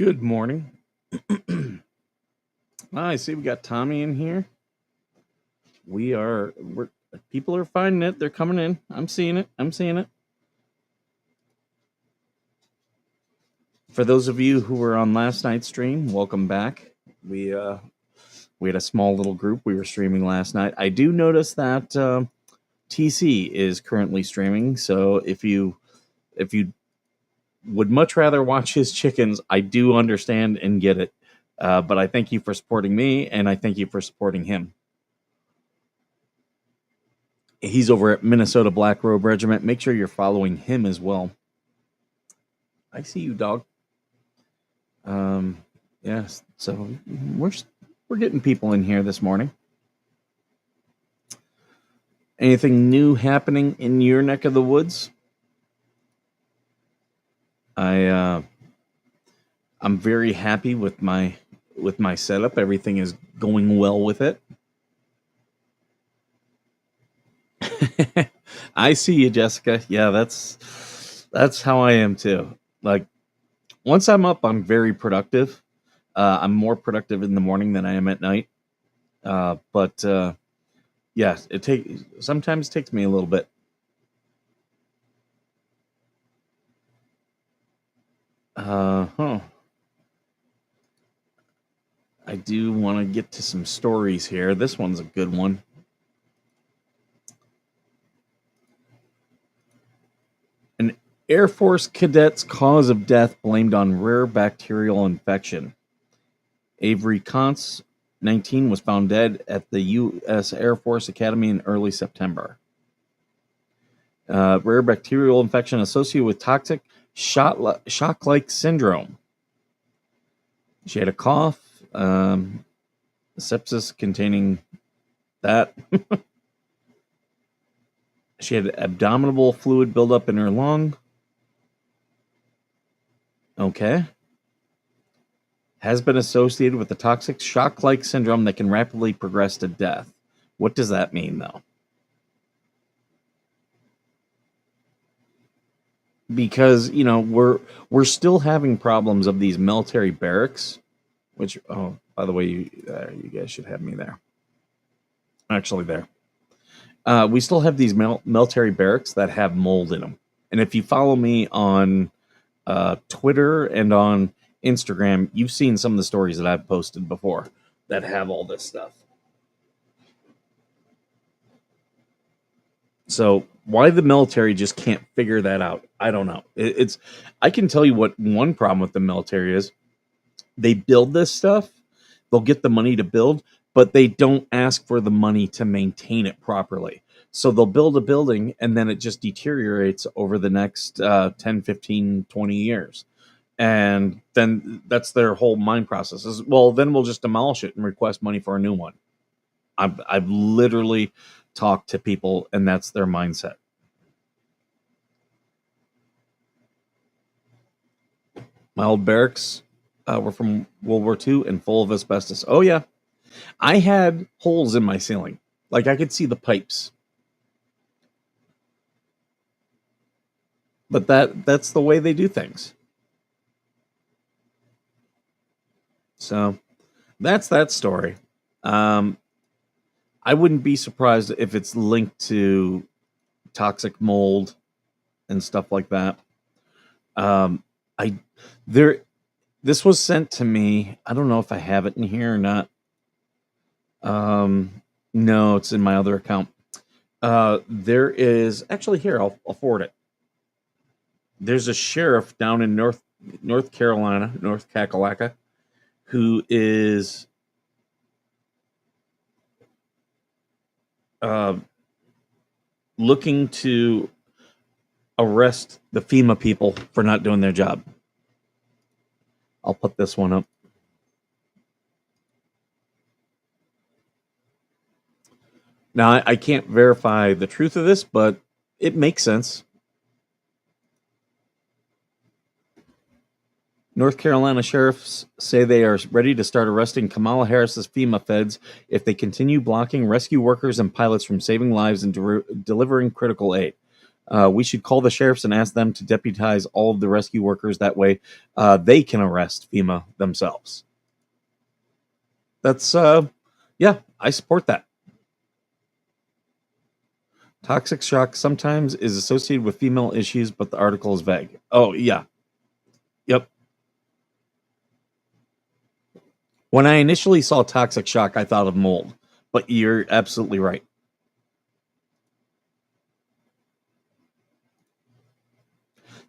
Good morning. I see we got Tommy in here. We're people are finding it. They're coming in. I'm seeing it. I'm seeing it. For those of you who were on last night's stream, welcome back. We had a small little group. We were streaming last night. I do notice that TC is currently streaming. So if you would much rather watch his chickens, I do understand and get it. But I thank you for supporting me, and I thank you for supporting him. He's over at Minnesota Black Robe Regiment. Make sure you're following him as well. I see you, dog. Yes. So we're getting people in here this morning. Anything new happening in your neck of the woods? I'm very happy with my setup. Everything is going well with it. I see you, Jessica. Yeah, that's how I am too. Like, once I'm up, I'm very productive. I'm more productive in the morning than I am at night. But yeah, sometimes it takes me a little bit. I do want to get to some stories here. This one's a good one. An Air Force cadet's cause of death blamed on rare bacterial infection. Avery Kantz, 19, was found dead at the U.S. Air Force Academy in early September. Rare bacterial infection associated with toxic shock-like syndrome. She had a cough, sepsis containing that. She had abdominal fluid buildup in her lung. Okay. Has been associated with the toxic shock-like syndrome that can rapidly progress to death. What does that mean, though? Because, we're still having problems of these military barracks, which, oh, by the way, you guys should have me there. Actually, there. We still have these military barracks that have mold in them. And if you follow me on Twitter and on Instagram, you've seen some of the stories that I've posted before that have all this stuff. So why the military just can't figure that out, I don't know. I can tell you what one problem with the military is. They build this stuff, they'll get the money to build, but they don't ask for the money to maintain it properly. So they'll build a building and then it just deteriorates over the next 10, 15, 20 years. And then that's their whole mind process is, well, then we'll just demolish it and request money for a new one. I've literally talked to people and that's their mindset. My old barracks were from World War II and full of asbestos. Oh, yeah. I had holes in my ceiling. Like, I could see the pipes. But that's the way they do things. So that's that story. I wouldn't be surprised if it's linked to toxic mold and stuff like that. This was sent to me. I don't know if I have it in here or not. No, it's in my other account. There is actually here. I'll forward it. There's a sheriff down in North Carolina, North Kakalaka, who is looking to arrest the FEMA people for not doing their job. I'll put this one up. Now, I can't verify the truth of this, but it makes sense. North Carolina sheriffs say they are ready to start arresting Kamala Harris's FEMA feds if they continue blocking rescue workers and pilots from saving lives and delivering critical aid. We should call the sheriffs and ask them to deputize all of the rescue workers. That way, they can arrest FEMA themselves. That's, yeah, I support that. Toxic shock sometimes is associated with female issues, but the article is vague. Oh, yeah. Yep. When I initially saw toxic shock, I thought of mold, but you're absolutely right.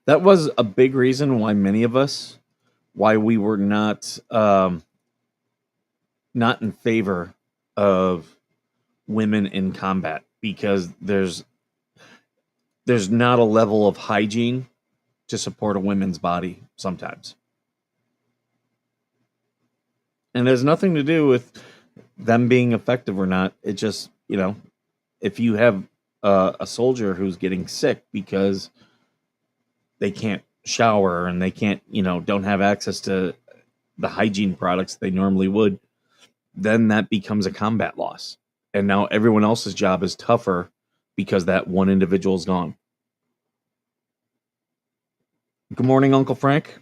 That was a big reason why many of us, why we were not in favor of women in combat, because there's not a level of hygiene to support a woman's body sometimes. And there's nothing to do with them being effective or not. It just, if you have a soldier who's getting sick because they can't shower and they can't, don't have access to the hygiene products they normally would, then that becomes a combat loss. And now everyone else's job is tougher because that one individual is gone. Good morning, Uncle Frank.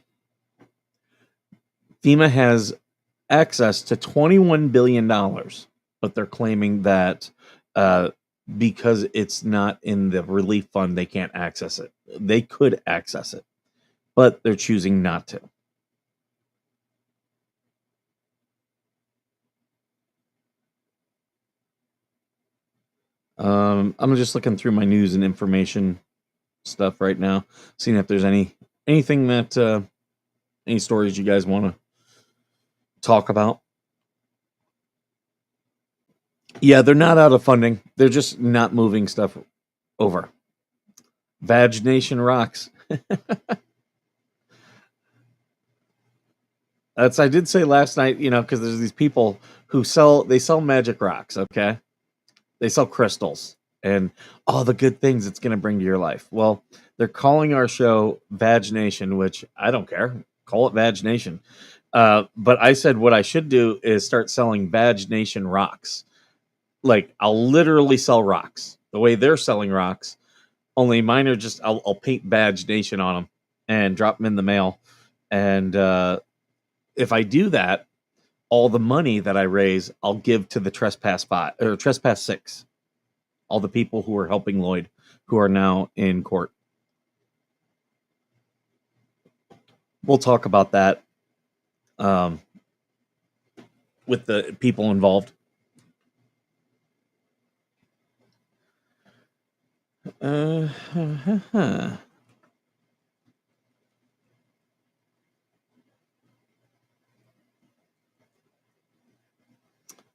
FEMA has access to $21 billion, but they're claiming that because it's not in the relief fund, they can't access it. They could access it, but they're choosing not to. I'm just looking through my news and information stuff right now, seeing if there's anything that any stories you guys want to talk about. Yeah, they're not out of funding. They're just not moving stuff over. Vag Nation rocks. I did say last night, because there's these people who sell magic rocks, okay? They sell crystals and all the good things it's going to bring to your life. Well, they're calling our show Vag Nation, which I don't care. Call it Vag Nation. But I said what I should do is start selling Vag Nation rocks. Like, I'll literally sell rocks the way they're selling rocks. Only mine are just, I'll paint Vag Nation on them and drop them in the mail. And if I do that, all the money that I raise, I'll give to the Trespass 5 or Trespass 6. All the people who are helping Lloyd, who are now in court. We'll talk about that with the people involved.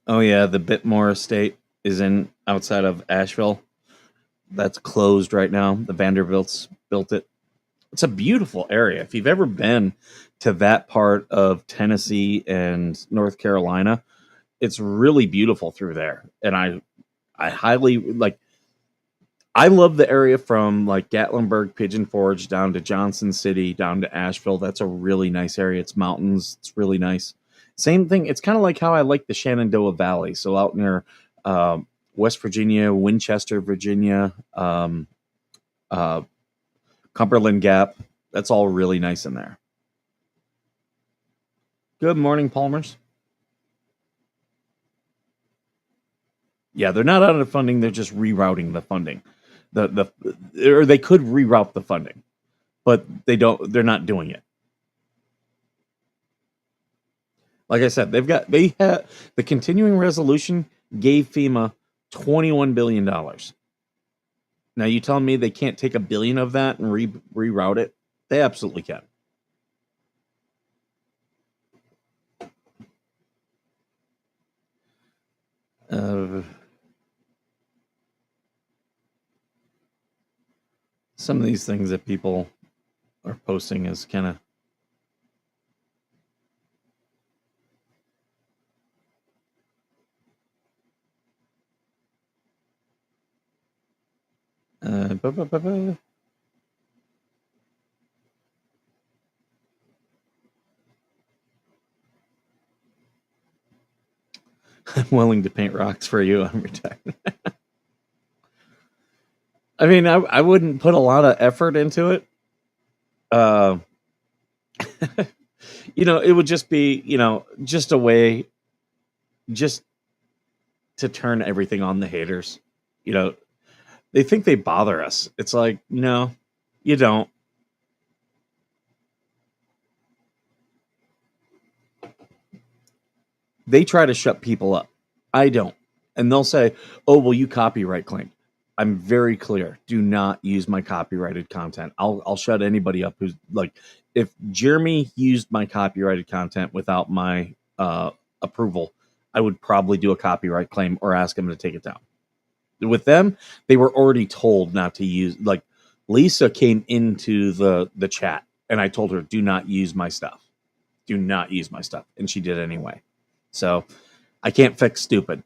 Oh yeah, the Bitmore estate is in outside of Asheville. That's closed right now. The Vanderbilts built it. It's a beautiful area. If you've ever been to that part of Tennessee and North Carolina, it's really beautiful through there. And I highly like. I love the area from like Gatlinburg, Pigeon Forge down to Johnson City, down to Asheville. That's a really nice area. It's mountains. It's really nice. Same thing. It's kind of like how I like the Shenandoah Valley. So out near West Virginia, Winchester, Virginia, Cumberland Gap. That's all really nice in there. Good morning, Palmers. Yeah, they're not out of funding. They're just rerouting the funding. Or they could reroute the funding, but they don't. They're not doing it. Like I said, they had the continuing resolution gave FEMA $21 billion. Now you telling me they can't take $1 billion of that and reroute it? They absolutely can. Some of these things that people are posting is kind of I'm willing to paint rocks for you. I'm retired. I mean, I wouldn't put a lot of effort into it. Uh, it would just be, just a way, just to turn everything on the haters. You know, they think they bother us. It's like, no, you don't. They try to shut people up. I don't. And they'll say, "Oh, well, you copyright claim." I'm very clear. Do not use my copyrighted content. I'll shut anybody up who's like, if Jeremy used my copyrighted content without my approval, I would probably do a copyright claim or ask him to take it down. With them, they were already told not to use. Like, Lisa came into the chat and I told her, "Do not use my stuff. Do not use my stuff," and she did anyway. So I can't fix stupid.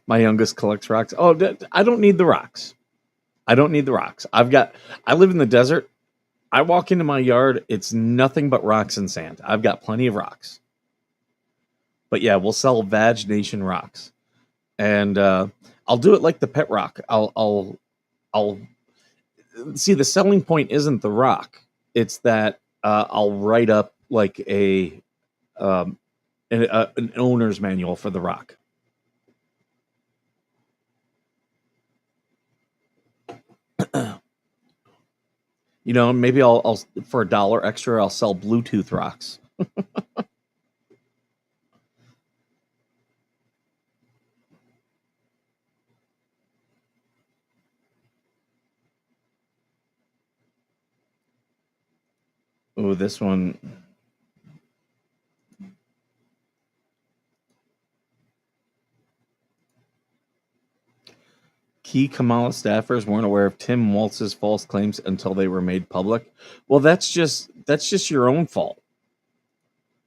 My youngest collects rocks. Oh, I don't need the rocks. I don't need the rocks. I live in the desert. I walk into my yard, it's nothing but rocks and sand. I've got plenty of rocks. But yeah, we'll sell Vag Nation rocks. And I'll do it like the pet rock. I'll see, the selling point isn't the rock. It's that I'll write up like um, an owner's manual for the rock. Maybe I'll for $1 extra, I'll sell Bluetooth rocks. Oh, this one. Key Kamala staffers weren't aware of Tim Walz's false claims until they were made public. Well, that's just your own fault.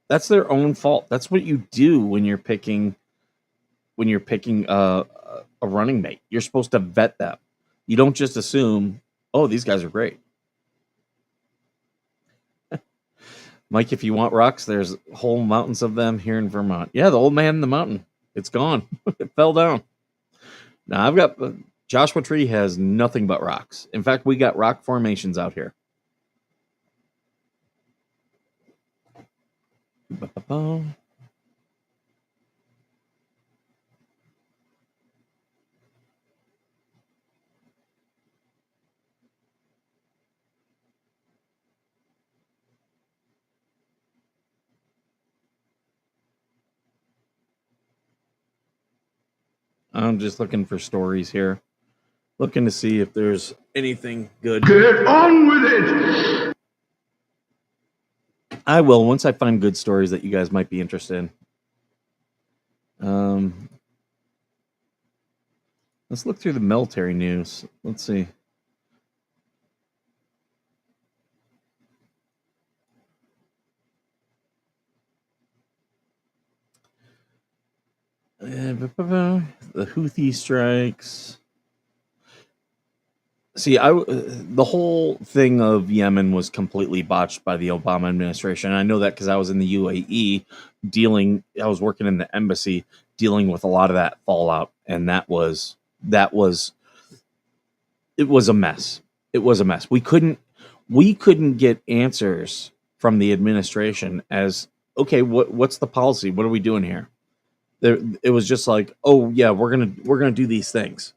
That's their own fault. That's what you do when you're picking a running mate. You're supposed to vet them. You don't just assume, "Oh, these guys are great." Mike, if you want rocks, there's whole mountains of them here in Vermont. Yeah, the old man in the mountain. It's gone. It fell down. Now I've got Joshua Tree has nothing but rocks. In fact, we got rock formations out here. Ba-ba-ba. I'm just looking for stories here. Looking to see if there's anything good. Get on with it! I will once I find good stories that you guys might be interested in. Let's look through the military news. Let's see. The Houthi strikes. See, the whole thing of Yemen was completely botched by the Obama administration. I know that because I was in the UAE I was working in the embassy dealing with a lot of that fallout, and that was it was a mess. It was a mess. We couldn't get answers from the administration as, okay, what's the policy? What are we doing here? It was just like, oh yeah, we're gonna do these things,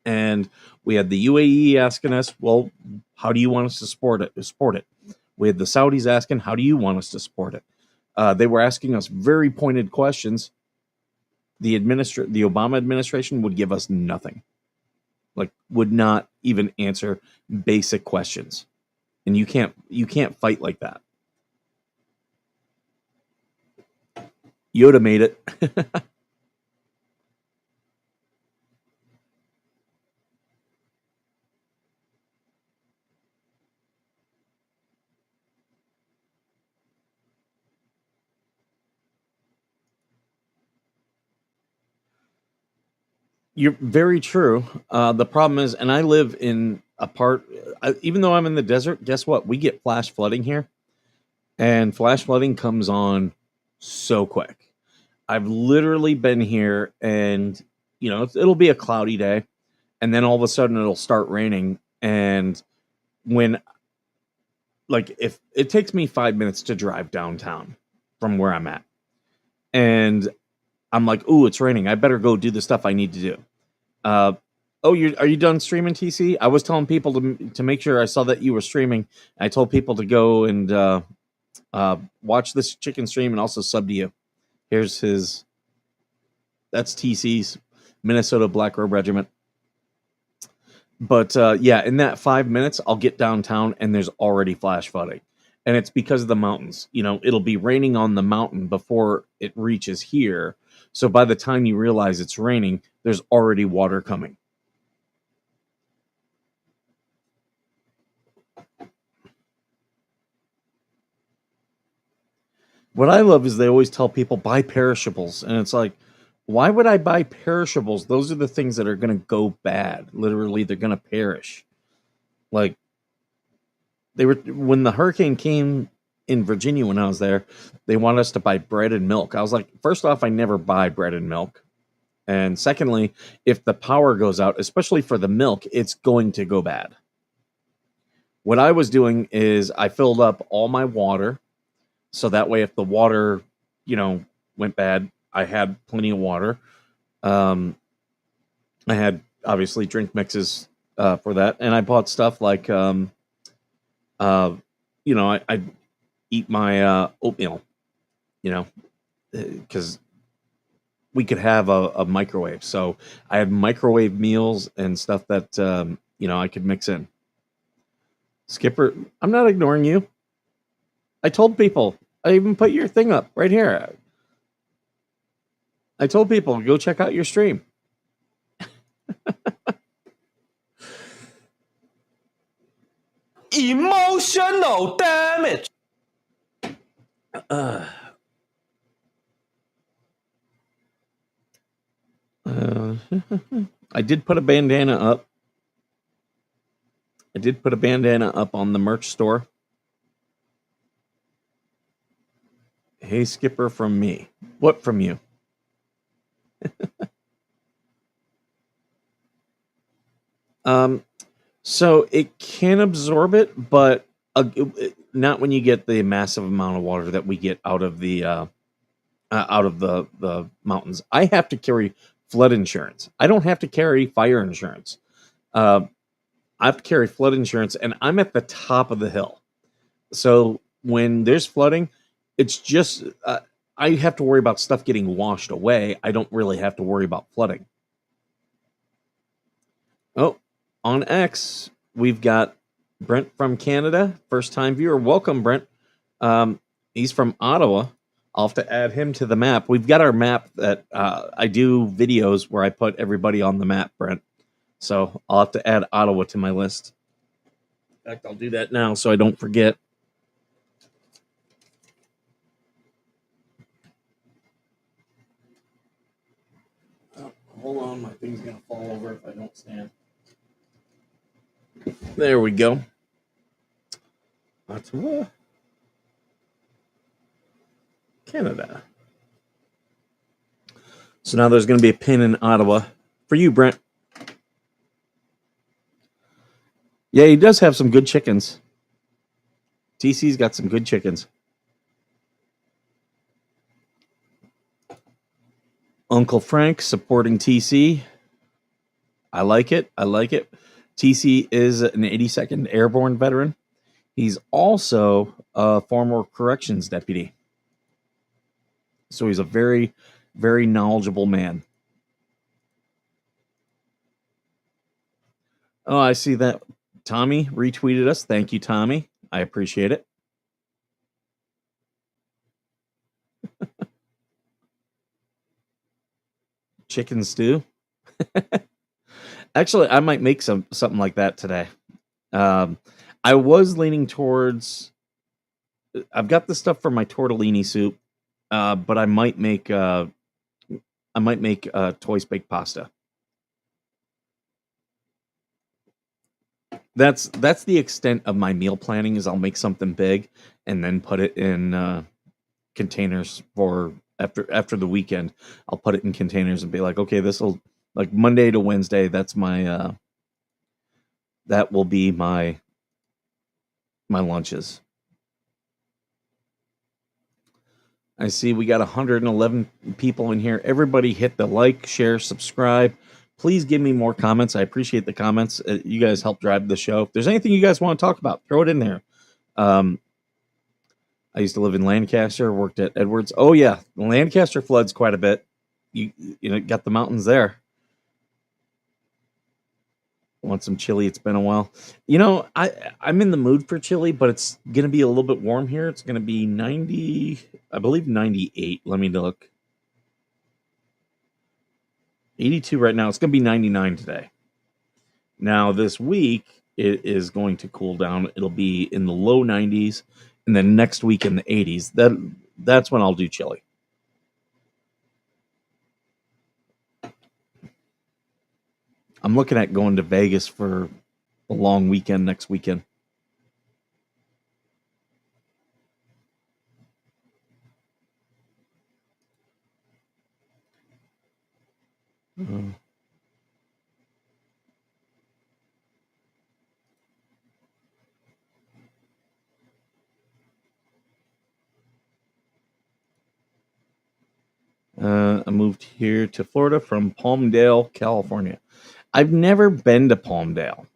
and we had the UAE asking us, well, how do you want us to support it? We had the Saudis asking, how do you want us to support it? They were asking us very pointed questions. The Obama administration would give us nothing, like would not even answer basic questions, and you can't fight like that. Yoda made it. You're very true. The problem is, and I live in a part. Even though I'm in the desert, guess what? We get flash flooding here, and flash flooding comes on so quick. I've literally been here, and it'll be a cloudy day, and then all of a sudden it'll start raining. And when, like, if it takes me 5 minutes to drive downtown from where I'm at, and I'm like, "Ooh, it's raining. I better go do the stuff I need to do." Uh, oh, are you done streaming, TC? I was telling people to make sure I saw that you were streaming. I told people to go and watch this chicken stream and also sub to you. Here's his. That's TC's Minnesota Black Robe Regiment. But yeah, in that 5 minutes, I'll get downtown and there's already flash flooding. And it's because of the mountains. It'll be raining on the mountain before it reaches here. So by the time you realize it's raining, there's already water coming. What I love is they always tell people buy perishables. And it's like, why would I buy perishables? Those are the things that are going to go bad. Literally, they're going to perish. Like, when the hurricane came in Virginia when I was there, they wanted us to buy bread and milk. I was like, first off, I never buy bread and milk. And secondly, if the power goes out, especially for the milk, it's going to go bad. What I was doing is I filled up all my water. So that way, if the water, went bad, I had plenty of water. I had obviously drink mixes for that, and I bought stuff like, I eat my oatmeal, because we could have a microwave. So I had microwave meals and stuff that I could mix in. Skipper, I'm not ignoring you. I told people. I even put your thing up right here. I told people, go check out your stream. Emotional damage. I did put a bandana up. I did put a bandana up on the merch store. Hey, Skipper, from me. What from you? So it can absorb it, but not when you get the massive amount of water that we get out of the mountains. I have to carry flood insurance. I don't have to carry fire insurance. I have to carry flood insurance, and I'm at the top of the hill. So when there's flooding, it's just I have to worry about stuff getting washed away. I don't really have to worry about flooding. Oh, on X, we've got Brent from Canada, first time viewer. Welcome, Brent. He's from Ottawa. I'll have to add him to the map. We've got our map that I do videos where I put everybody on the map, Brent. So I'll have to add Ottawa to my list. In fact, I'll do that now so I don't forget. Oh, hold on, my thing's going to fall over if I don't stand. There we go. Ottawa, Canada. So now there's going to be a pin in Ottawa for you, Brent. Yeah, he does have some good chickens. TC's got some good chickens. Uncle Frank supporting TC. I like it. I like it. TC is an 82nd Airborne veteran. He's also a former corrections deputy. So he's a very, very knowledgeable man. Oh, I see that Tommy retweeted us. Thank you, Tommy. I appreciate it. Chicken stew. Actually, I might make something like that today. I was leaning towards. I've got the stuff for my tortellini soup, but I might make twice baked pasta. That's the extent of my meal planning. Is I'll make something big and then put it in containers for after the weekend. I'll put it in containers and be like, okay, this will like Monday to Wednesday. That's my that will be my lunches. I see we got 111 people in here. Everybody hit the like, share, subscribe. Please give me more comments. I appreciate the comments. You guys help drive the show. If there's anything you guys want to talk about, throw it in there. I used to live in Lancaster, worked at Edwards. Oh yeah, Lancaster floods quite a bit. You know, got the mountains there. Want some chili? It's been a while. You know, I'm in the mood for chili, but it's gonna be a little bit warm here. It's gonna be 90, I believe 98. Let me look. 82 right now. It's gonna be 99 today. Now this week it is going to cool down. It'll be in the low 90s, and then next week in the 80s. That's when I'll do chili. I'm looking at going to Vegas for a long weekend next weekend. I moved here to Florida from Palmdale, California. I've never been to Palmdale.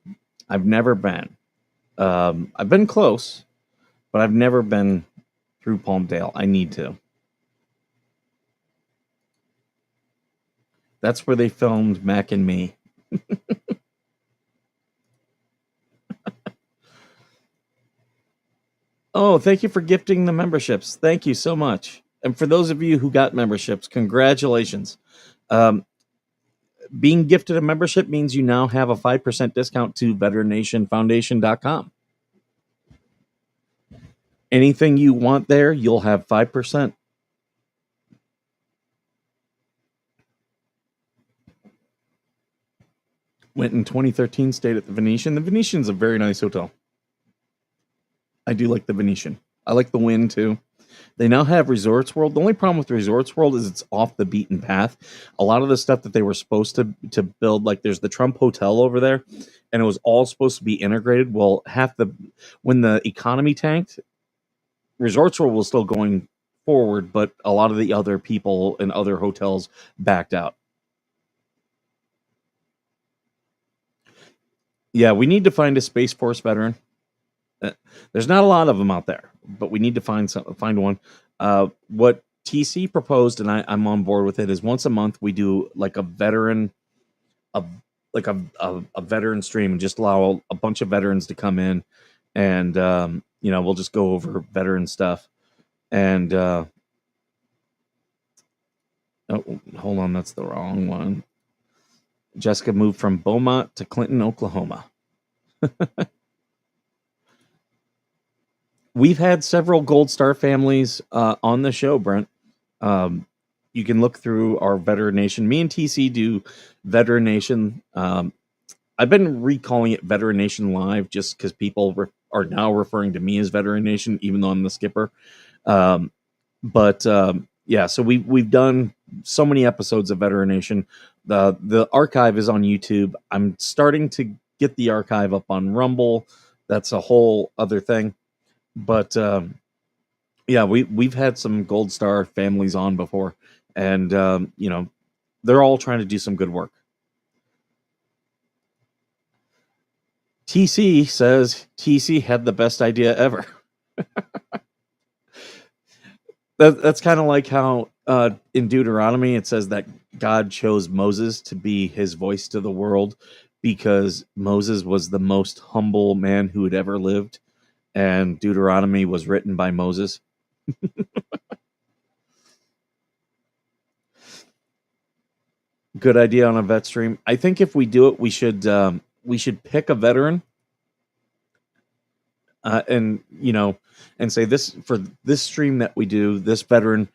I've never been. I've been close, but I've never been through Palmdale. I need to. That's where they filmed Mac and Me. Oh, thank you for gifting the memberships. Thank you so much. And for those of you who got memberships, congratulations. Being gifted a membership means you now have a 5% discount to veterannationfoundation.com. Anything you want there, you'll have 5%. Went in 2013, stayed at the Venetian. The Venetian's a very nice hotel. I do like the Venetian. I like the Wynn too. They now have Resorts World. The only problem with Resorts World is it's off the beaten path. A lot of the stuff that they were supposed to build, like there's the Trump Hotel over there, and it was all supposed to be integrated. Well, when the economy tanked, Resorts World was still going forward, but a lot of the other people and other hotels backed out. Yeah, we need to find a Space Force veteran. There's not a lot of them out there, but we need to find one. What TC proposed, and I'm on board with it, is once a month we do like a veteran, a veteran stream, and just allow a bunch of veterans to come in, and we'll just go over veteran stuff. And oh, hold on, that's the wrong one. Jessica moved from Beaumont to Clinton, Oklahoma. We've had several Gold Star families on the show, Brent. You can look through our Veteran Nation. Me and TC do Veteran Nation. I've been recalling it Veteran Nation Live just because people are now referring to me as Veteran Nation, even though I'm the skipper. Yeah, so we've done so many episodes of Veteran Nation. The archive is on YouTube. I'm starting to get the archive up on Rumble. That's a whole other thing. But yeah, we've had some Gold Star families on before, and they're all trying to do some good work. TC says TC had the best idea ever. That's kind of like how in Deuteronomy it says that God chose Moses to be his voice to the world because Moses was the most humble man who had ever lived. And Deuteronomy was written by Moses. Good idea on a vet stream. I think if we do it, we should pick a veteran, and say this for this stream that we do. This veteran,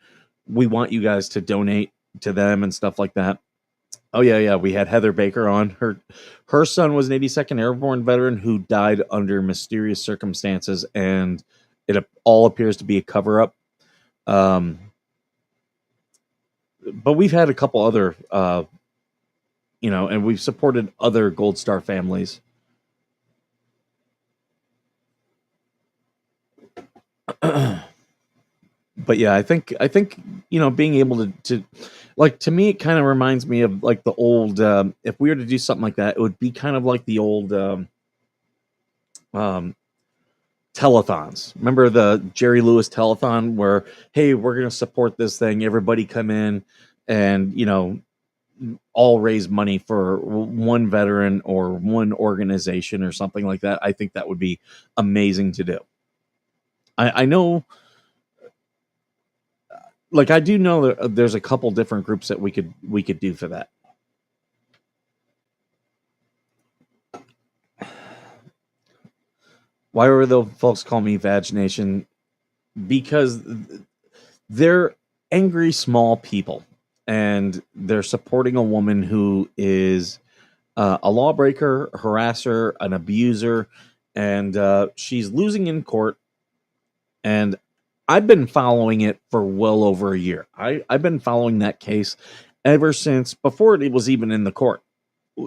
we want you guys to donate to them and stuff like that. Oh yeah. We had Heather Baker on. Her son was an 82nd Airborne veteran who died under mysterious circumstances, and it all appears to be a cover up. But we've had a couple other, and we've supported other Gold Star families. But yeah, I think being able to like, to me, it kind of reminds me of like the old. If we were to do something like that, it would be kind of like the old telethons. Remember the Jerry Lewis telethon where, hey, we're going to support this thing. Everybody come in and all raise money for one veteran or one organization or something like that. I think that would be amazing to do. I know. Like, I do know that there's a couple different groups that we could do for that. Why were the folks call me Vag Nation? Because they're angry small people, and they're supporting a woman who is a lawbreaker, harasser, an abuser, and she's losing in court. And I've been following it for well over a year. I've been following that case ever since before it was even in the court.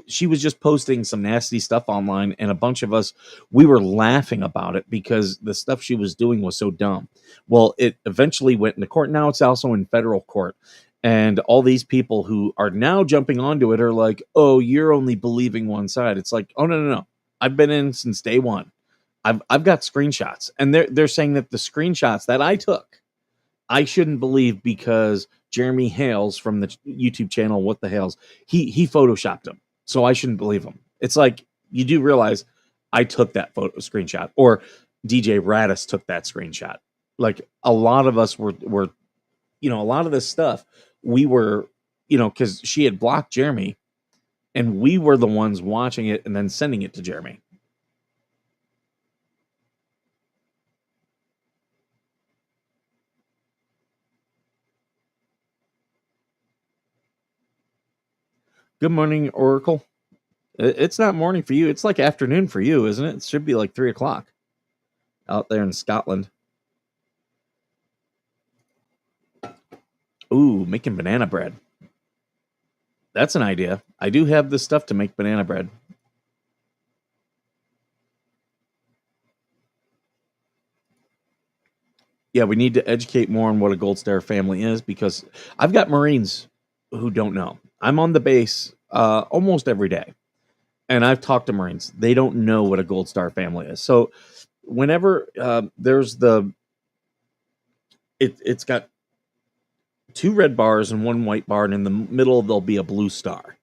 She was just posting some nasty stuff online, and a bunch of us, we were laughing about it because the stuff she was doing was so dumb. Well, it eventually went into court. Now it's also in federal court. And all these people who are now jumping onto it are like, oh, you're only believing one side. It's like, oh, no. I've been in since day one. I've got screenshots, and they're saying that the screenshots that I took, I shouldn't believe because Jeremy Hales from the YouTube channel What the Hales, he photoshopped them, so I shouldn't believe him. It's like, you do realize I took that photo screenshot, or DJ Radis took that screenshot. Like, a lot of us were a lot of this stuff we were, because she had blocked Jeremy, and we were the ones watching it and then sending it to Jeremy. Good morning, Oracle. It's not morning for you. It's like afternoon for you, isn't it? It should be like 3:00 out there in Scotland. Ooh, making banana bread. That's an idea. I do have the stuff to make banana bread. Yeah, we need to educate more on what a Gold Star family is, because I've got Marines who don't know. I'm on the base almost every day, and I've talked to Marines. They don't know what a Gold Star family is. So whenever there's it's got 2 red bars and 1 white bar, and in the middle there'll be a blue star.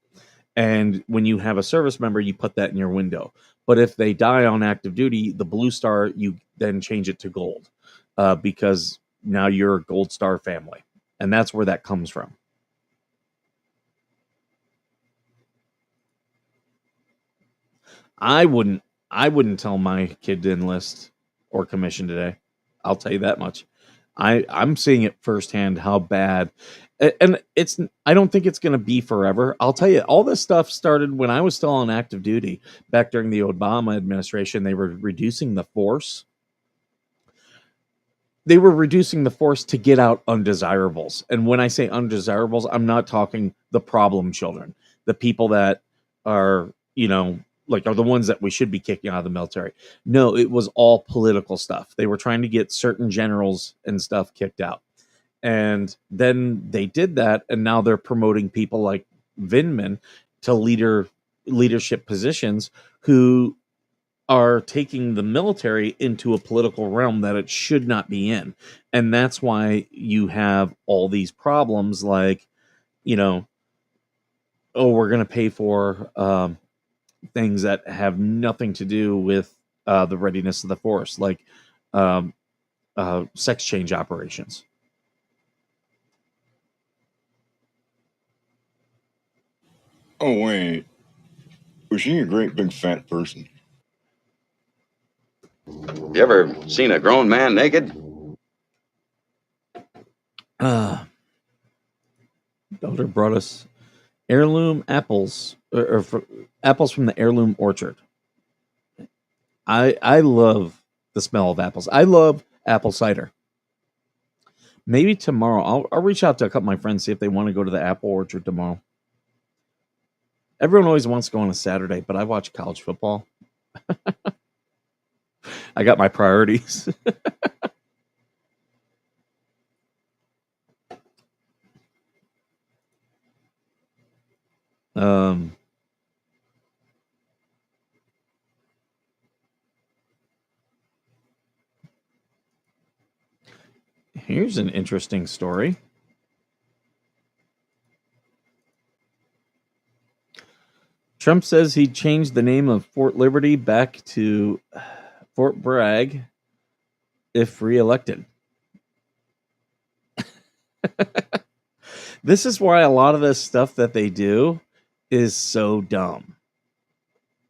And when you have a service member, you put that in your window. But if they die on active duty, the blue star, you then change it to gold, because now you're a Gold Star family. And that's where that comes from. I wouldn't tell my kid to enlist or commission today. I'll tell you that much. I'm seeing it firsthand how bad, and I don't think it's going to be forever. I'll tell you, all this stuff started when I was still on active duty back during the Obama administration. They were reducing the force. They were reducing the force to get out undesirables. And when I say undesirables, I'm not talking the problem children, the people that are, are the ones that we should be kicking out of the military. No, it was all political stuff. They were trying to get certain generals and stuff kicked out. And then they did that, and now they're promoting people like Vindman to leadership positions who are taking the military into a political realm that it should not be in. And that's why you have all these problems like, we're going to pay for things that have nothing to do with the readiness of the force, like sex change operations. Oh, wait. Was she a great big fat person? You ever seen a grown man naked? Elder brought us Heirloom apples, apples from the heirloom orchard. I love the smell of apples. I love apple cider. Maybe tomorrow I'll reach out to a couple of my friends, see if they want to go to the apple orchard tomorrow. Everyone always wants to go on a Saturday, but I watch college football. I got my priorities. Here's an interesting story. Trump says he changed the name of Fort Liberty back to Fort Bragg if reelected. This is why a lot of this stuff that they do is so dumb.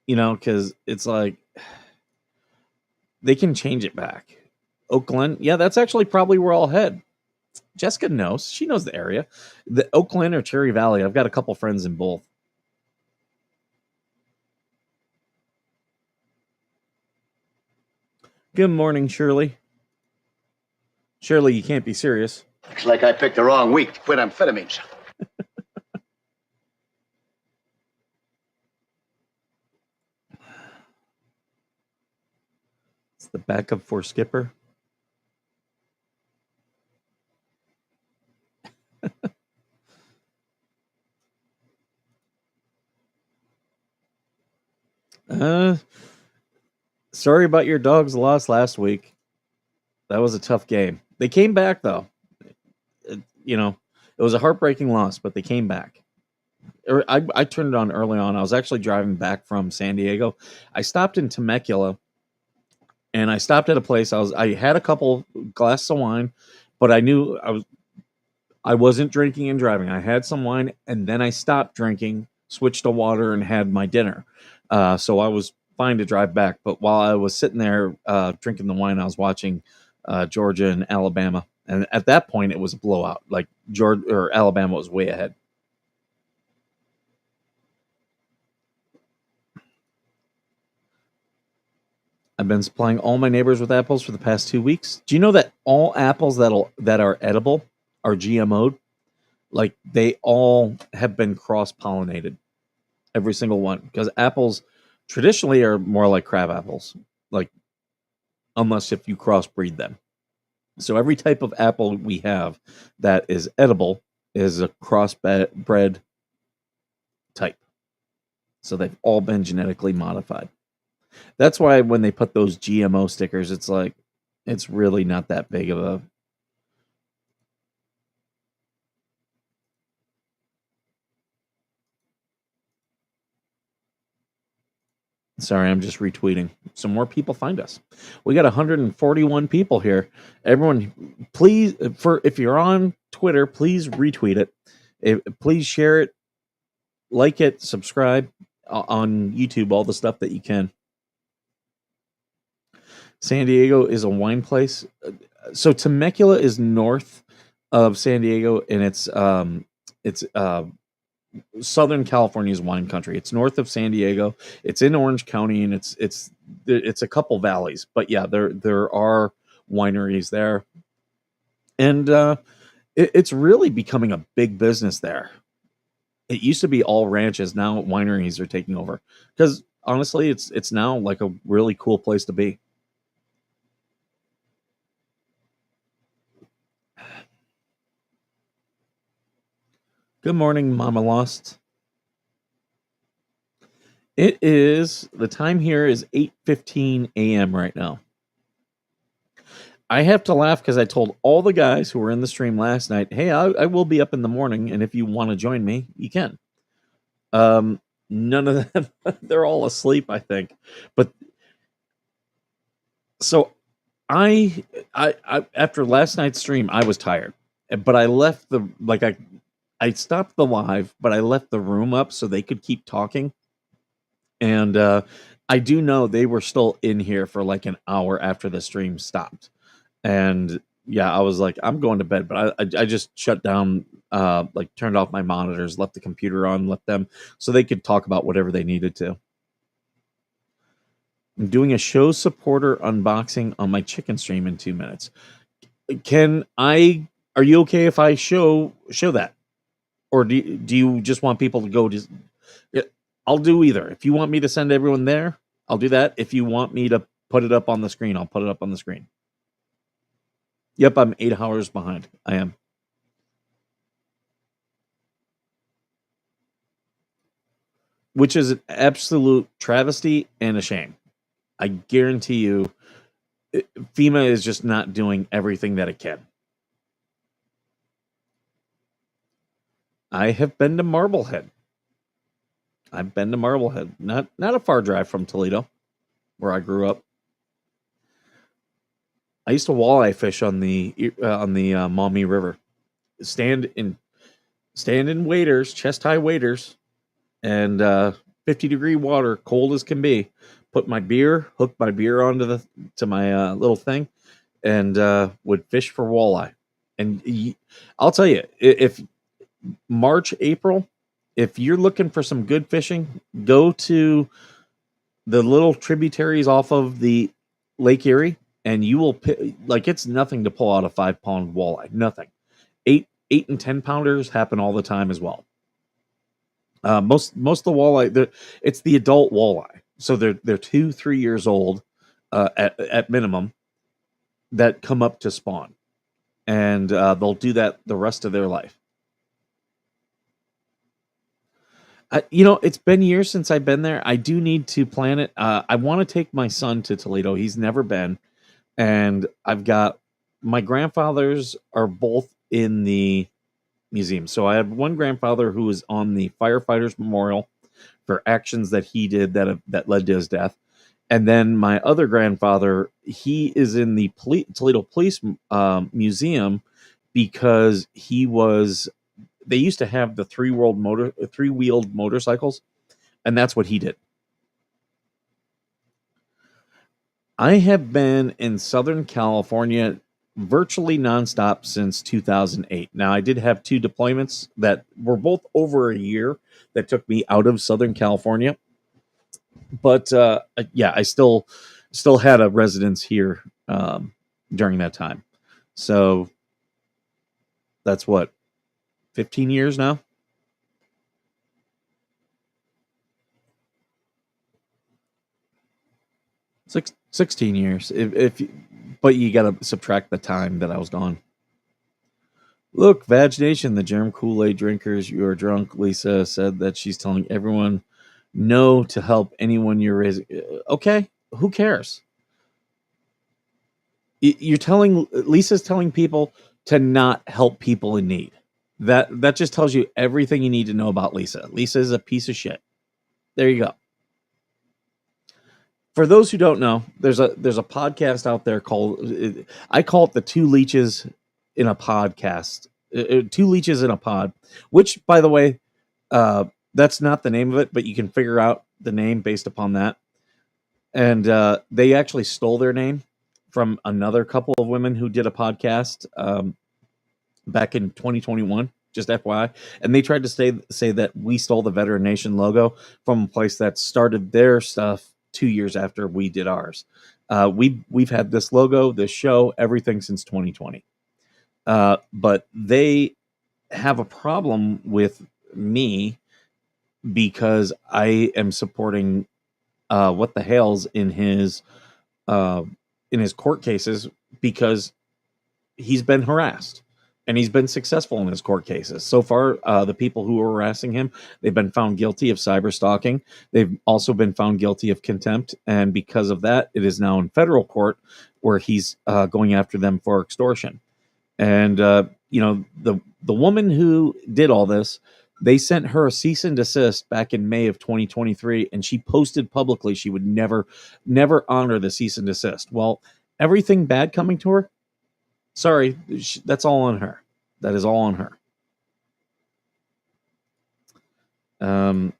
You know, because it's like they can change it back. Oak Glen, yeah, that's actually probably where I'll head. Jessica knows. She knows the area. The Oak Glen or Cherry Valley, I've got a couple friends in both. Good morning, Shirley. Shirley, you can't be serious. Looks like I picked the wrong week to quit amphetamines. It's the backup for Skipper. Sorry about your dog's loss last week. That was a tough game. They came back, though. You know, it was a heartbreaking loss, but they came back. I turned it on early on. I was actually driving back from San Diego. I stopped in Temecula, and I stopped at a place. I had a couple glasses of wine, but I knew I wasn't drinking and driving. I had some wine, and then I stopped drinking, switched to water, and had my dinner. So I was fine to drive back. But while I was sitting there drinking the wine, I was watching Georgia and Alabama. And at that point, it was a blowout. Like Georgia or Alabama was way ahead. I've been supplying all my neighbors with apples for the past 2 weeks. Do you know that all apples that are edible are GMO'd? Like they all have been cross-pollinated. Every single one. Because apples traditionally are more like crab apples. Like unless if you crossbreed them. So every type of apple we have that is edible is a crossbred type. So they've all been genetically modified. That's why when they put those GMO stickers, it's like, it's really not that big of a... Sorry, I'm just retweeting. So more people find us. We got 141 people here. Everyone, please, if you're on Twitter, please retweet it. Please share it, like it, subscribe on YouTube, all the stuff that you can. San Diego is a wine place. So Temecula is north of San Diego, and it's Southern California's wine country. It's north of San Diego. It's in Orange County, and it's a couple valleys. But yeah, there are wineries there, and it's really becoming a big business there. It used to be all ranches. Now wineries are taking over because honestly, it's now like a really cool place to be. Good morning, Mama Lost. It is, the time here is 8:15 a.m. right now. I have to laugh because I told all the guys who were in the stream last night, hey, I will be up in the morning, and if you want to join me, you can. None of them, they're all asleep, I think. But so I after last night's stream, I was tired, but I left I stopped the live, but I left the room up so they could keep talking. And I do know they were still in here for like an hour after the stream stopped. And yeah, I was like, I'm going to bed, but I just shut down like turned off my monitors, left the computer on, left them so they could talk about whatever they needed to. I'm doing a show supporter unboxing on my chicken stream in 2 minutes. Are you okay if I show that? Or do you just want people to go to? I'll do either. If you want me to send everyone there, I'll do that. If you want me to put it up on the screen, I'll put it up on the screen. Yep, I'm 8 hours behind. I am. Which is an absolute travesty and a shame. I guarantee you, FEMA is just not doing everything that it can. I have been to Marblehead. I've been to Marblehead. Not a far drive from Toledo, where I grew up. I used to walleye fish on the Maumee River. Stand in waders, chest high waders, and 50-degree water, cold as can be. Hook my beer onto my little thing, and would fish for walleye. And I'll tell you, if March, April, if you're looking for some good fishing, go to the little tributaries off of the Lake Erie, and you will it's nothing to pull out a 5-pound walleye. Nothing. 8 and 10 pounders happen all the time as well. Most of the walleye, it's the adult walleye, so they're 2-3 years old at minimum that come up to spawn, and they'll do that the rest of their life. It's been years since I've been there. I do need to plan it. I want to take my son to Toledo. He's never been. And I've got my grandfathers are both in the museum. So I have one grandfather who is on the Firefighters Memorial for actions that he did that led to his death. And then my other grandfather, he is in the Toledo Police Museum because they used to have the three-wheeled motorcycles, and that's what he did. I have been in Southern California virtually nonstop since 2008. Now, I did have 2 deployments that were both over a year that took me out of Southern California. But I still had a residence here during that time. So that's what, 15 years now? Six, 16 years. But you got to subtract the time that I was gone. Look, Vag Nation, the germ Kool-Aid drinkers, you are drunk. Lisa said that she's telling everyone no to help anyone you're raising. Okay, who cares? Lisa's telling people to not help people in need. That just tells you everything you need to know about Lisa. Lisa is a piece of shit. There you go. For those who don't know, there's a podcast out there called, I call it the Two Leeches in a Podcast. 2 Leeches in a Pod, which, by the way, that's not the name of it, but you can figure out the name based upon that. And they actually stole their name from another couple of women who did a podcast back in 2021, just FYI. And they tried to say that we stole the Veteran Nation logo from a place that started their stuff 2 years after we did ours. We've had this logo, this show, everything since 2020. But they have a problem with me because I am supporting What the Hales in his court cases, because he's been harassed and he's been successful in his court cases. So far, the people who are harassing him, they've been found guilty of cyber stalking. They've also been found guilty of contempt. And because of that, it is now in federal court where he's going after them for extortion. And, the woman who did all this, they sent her a cease and desist back in May of 2023, and she posted publicly she would never honor the cease and desist. Well, everything bad coming to her, sorry, that's all on her. That is all on her. I'm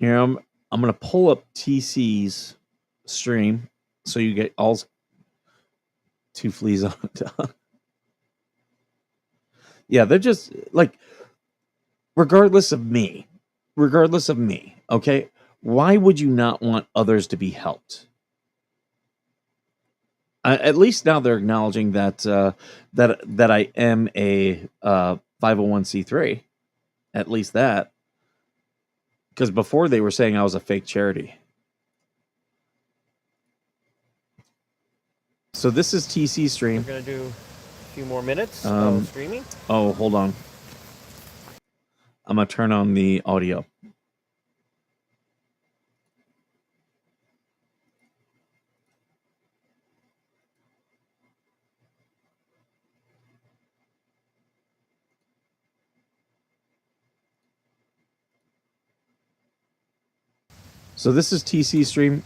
going to pull up TC's stream so you get all 2 fleas on it. Yeah, they're just like, regardless of me, okay? Why would you not want others to be helped? At least now they're acknowledging that that I am a 501c3. At least that, because before they were saying I was a fake charity. So this is TC We're Stream. gonna do a few more minutes Um, of streaming. Oh, hold on. I'm gonna turn on the audio. So this is TC Stream.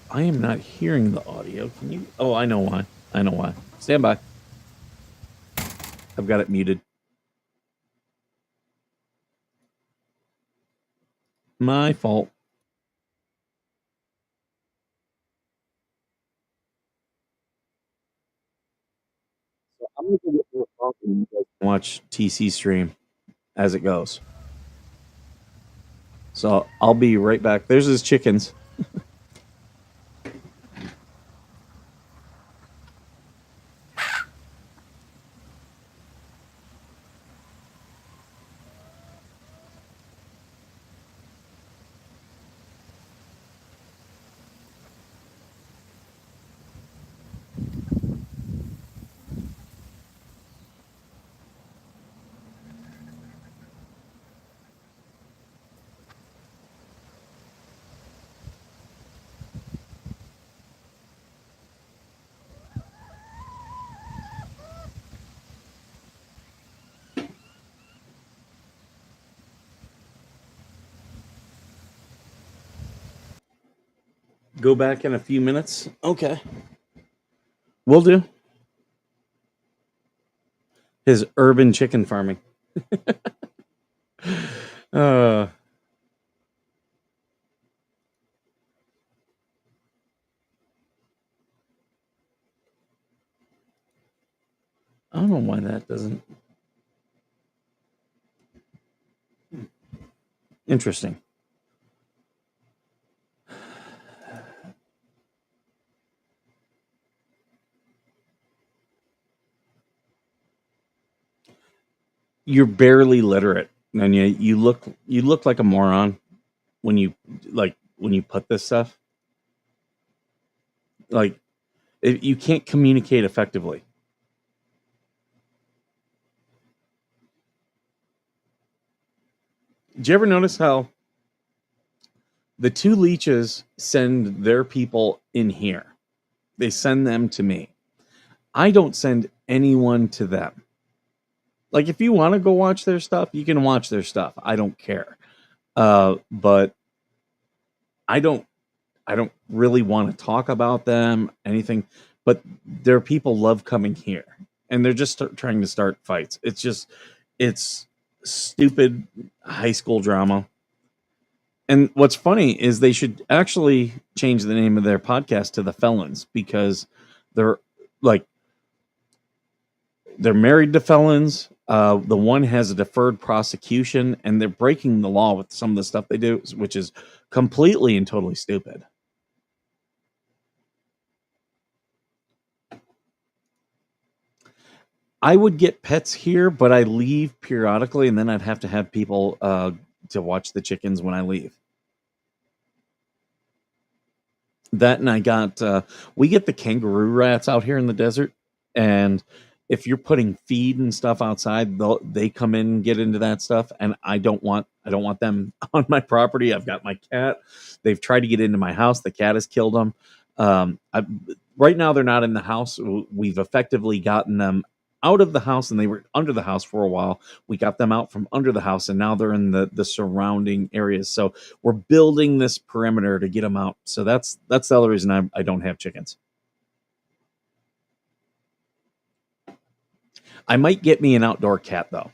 I am not hearing the audio. Can you? Oh, I know why. I know why. Stand by. I've got it muted. My fault. So I'm gonna go get more coffee. You guys can watch TC Stream as it goes. So I'll be right back. There's his chickens. Go back in a few minutes. Okay. Will do. His urban chicken farming. uh I don't know why that doesn't. Interesting. You're barely literate, and you look like a moron when you when you put this stuff. Like you can't communicate effectively. Did you ever notice how the two leeches send their people in here? They send them to me. I don't send anyone to them. Like if you want to go watch their stuff, you can watch their stuff. I don't care. But I don't really want to talk about them, anything, but their people love coming here and they're just trying to start fights. It's stupid high school drama. And what's funny is they should actually change the name of their podcast to The Felons, because they're like, they're married to felons. The one has a deferred prosecution, and they're breaking the law with some of the stuff they do, which is completely and totally stupid. I would get pets here, but I leave periodically, and then I'd have to have people to watch the chickens when I leave. That, and I got we get the kangaroo rats out here in the desert, and if you're putting feed and stuff outside, they come in and get into that stuff, and I don't want them on my property. I've got my cat. They've tried to get into my house. The cat has killed them. Right now they're not in the house. We've effectively gotten them out of the house, and they were under the house for a while. We got them out from under the house, and now they're in the surrounding areas. So we're building this perimeter to get them out. So that's the other reason I don't have chickens. I might get me an outdoor cat though.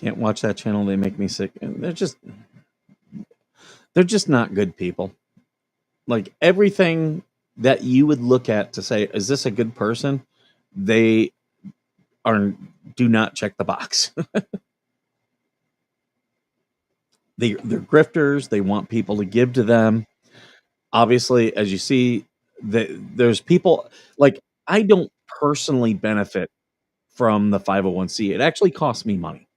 Can't watch that channel. They make me sick. And they're just not good people. Like everything that you would look at to say, is this a good person? They do not check the box. They're grifters. They want people to give to them. Obviously, as you see, there's people like I don't personally benefit from the 501c. It actually costs me money.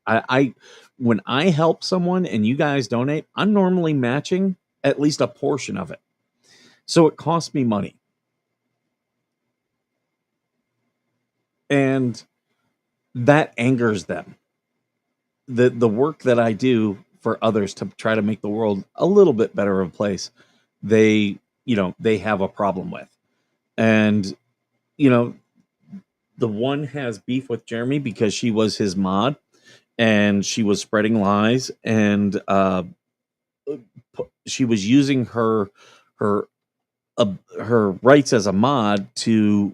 I when I help someone and you guys donate, I'm normally matching at least a portion of it. So it costs me money. And that angers them. The work that I do for others to try to make the world a little bit better of a place, they have a problem with. And the one has beef with Jeremy because she was his mod and she was spreading lies, and she was using her rights as a mod to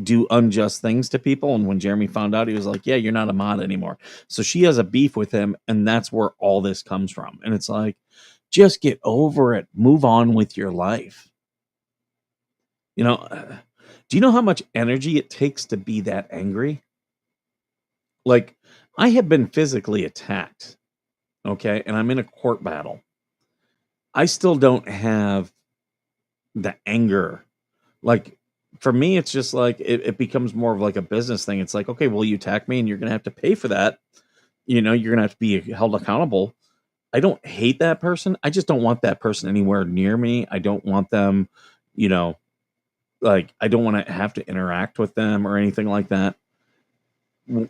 do unjust things to people. And when Jeremy found out, he was like, yeah, you're not a mod anymore. So she has a beef with him, and that's where all this comes from. And it's like, just get over it. Move on with your life. Do you know how much energy it takes to be that angry? Like, I have been physically attacked, okay? And I'm in a court battle. I still don't have the anger. Like, for me, it's just like, it becomes more of like a business thing. It's like, okay, well, you attack me and you're going to have to pay for that. You're going to have to be held accountable. I don't hate that person. I just don't want that person anywhere near me. I don't want them, like, I don't want to have to interact with them or anything like that.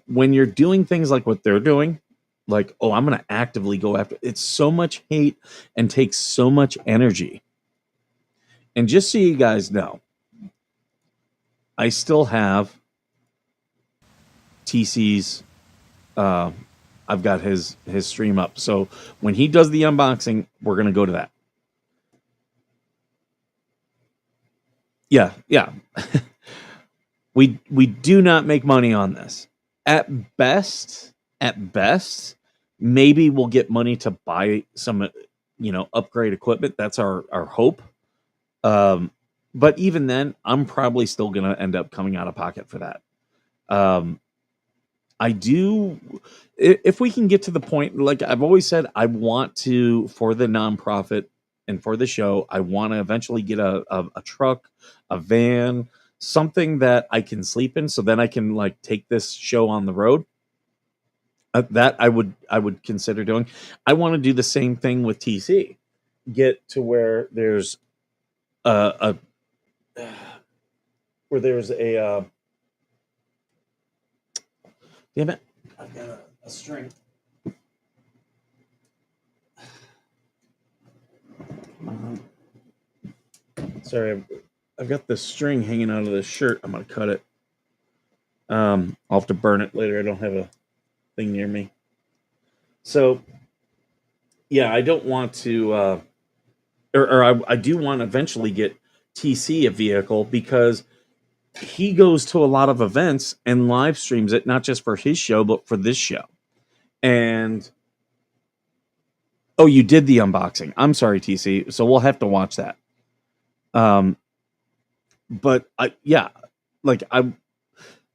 When you're doing things like what they're doing, like, oh, I'm going to actively go after, it's so much hate and takes so much energy. And just so you guys know, I still have TC's, I've got his stream up. So when he does the unboxing, we're going to go to that. Yeah. we do not make money on this. At best, maybe we'll get money to buy some, upgrade equipment. That's our hope. But even then, I'm probably still going to end up coming out of pocket for that. I do, if we can get to the point, like I've always said, I want to, for the nonprofit and for the show, I want to eventually get a truck, a van, something that I can sleep in, so then I can like take this show on the road. That I would consider doing. I want to do the same thing with TC. Get to where there's a damn it, I've got a string. Sorry, I've got the string hanging out of this shirt. I'm gonna cut it. I'll have to burn it later. I don't have a thing near me. So yeah, I don't want to I do want to eventually get TC a vehicle, because he goes to a lot of events and live streams it, not just for his show, but for this show. And oh, you did the unboxing. I'm sorry, TC. So we'll have to watch that. But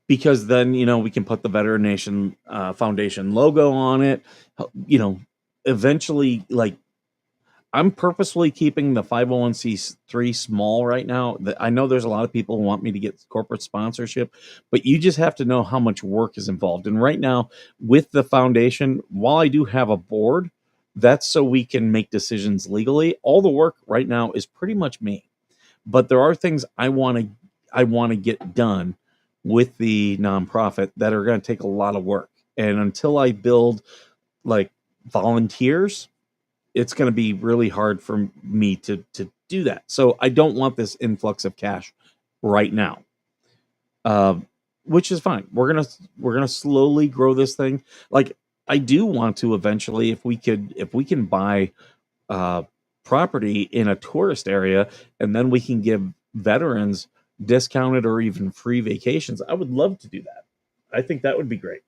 because then, we can put the Veteran Nation Foundation logo on it. Eventually, like, I'm purposefully keeping the 501c3 small right now. I know there's a lot of people who want me to get corporate sponsorship, but you just have to know how much work is involved. And right now, with the foundation, while I do have a board, that's so we can make decisions legally. All the work right now is pretty much me. But there are things I want to get done with the nonprofit that are going to take a lot of work. And until I build like volunteers, it's going to be really hard for me to do that. So I don't want this influx of cash right now, which is fine. We're gonna slowly grow this thing. Like, I do want to eventually, if we can buy property in a tourist area, and then we can give veterans discounted or even free vacations. I would love to do that. I think that would be great.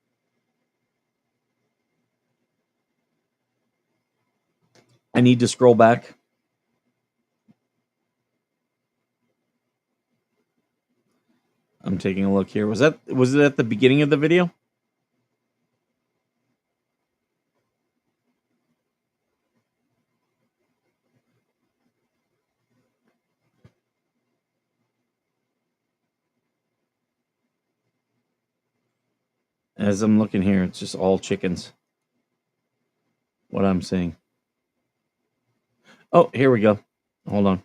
I need to scroll back. I'm taking a look here. Was it at the beginning of the video? As I'm looking here, it's just all chickens. What I'm seeing. Oh, here we go. Hold on.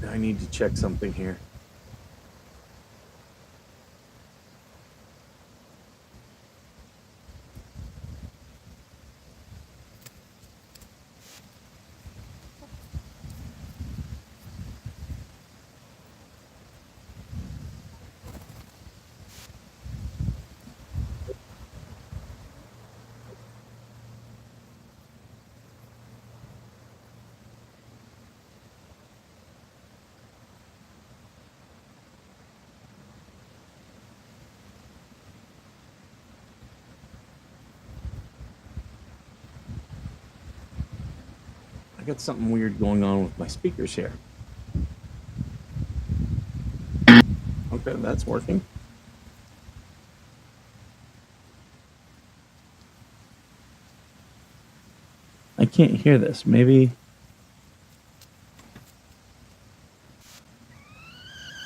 I need to check something here. I got something weird going on with my speakers here. Okay, that's working. I can't hear this. Maybe.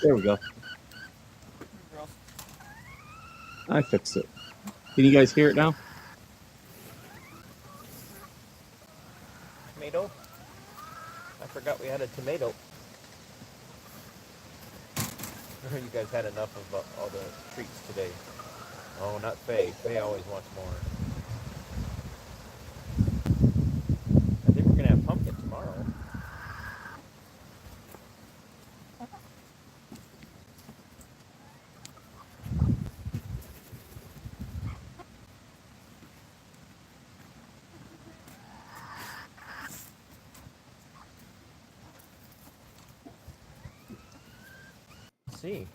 There we go. I fixed it. Can you guys hear it now? Tomato. I forgot we had a tomato. You guys had enough of all the treats today. Oh, not Faye. Faye always wants more. I think we're going to have pumpkin tomorrow. Let's see.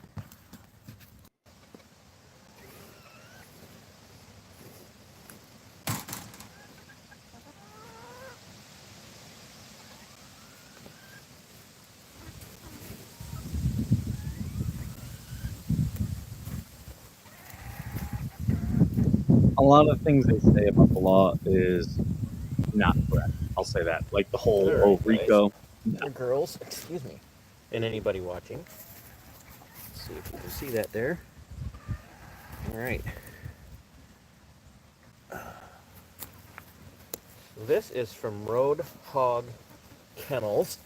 A lot of things they say about the law is not correct. I'll say that. Like the whole All right, RICO. Or girls, excuse me, and anybody watching. Let's see if you can see that there. All right. So this is from Road Hog Kennels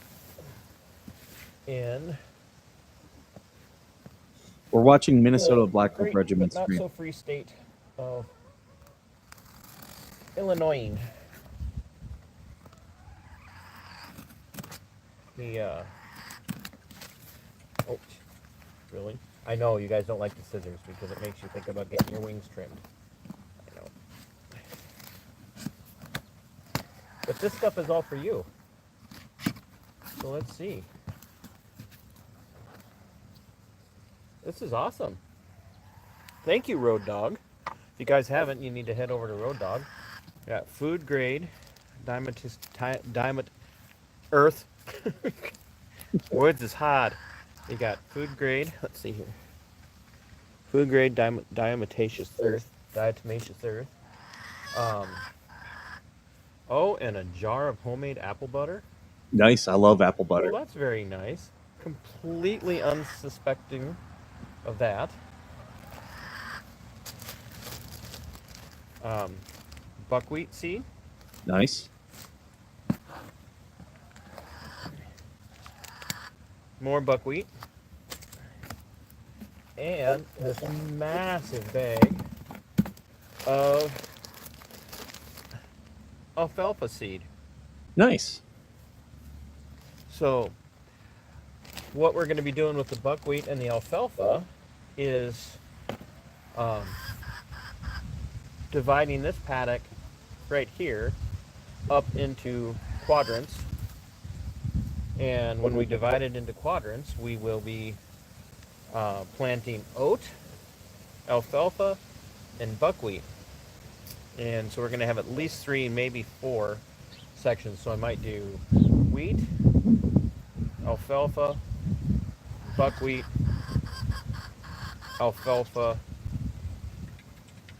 in We're watching Minnesota Black Wolf great, Regiment but not stream. so free state of Illinois. Oh, really? I know you guys don't like the scissors because it makes you think about getting your wings trimmed. I know. But this stuff is all for you. So let's see. This is awesome. Thank you, Road Dog. If you guys haven't, you need to head over to Road Dog. Got food grade, diamond earth. Woods is hard. You got food grade. Let's see here. Food grade diatomaceous earth. Oh, and a jar of homemade apple butter. Nice. I love apple butter. Well, that's very nice. Completely unsuspecting of that. Buckwheat seed. Nice. More buckwheat. And this massive bag of alfalfa seed. Nice. So what we're going to be doing with the buckwheat and the alfalfa is dividing this paddock right here up into quadrants. And when we divide it into quadrants, we will be planting oat, alfalfa, and buckwheat. And so we're going to have at least 3, maybe 4 sections. So I might do wheat, alfalfa, buckwheat, alfalfa,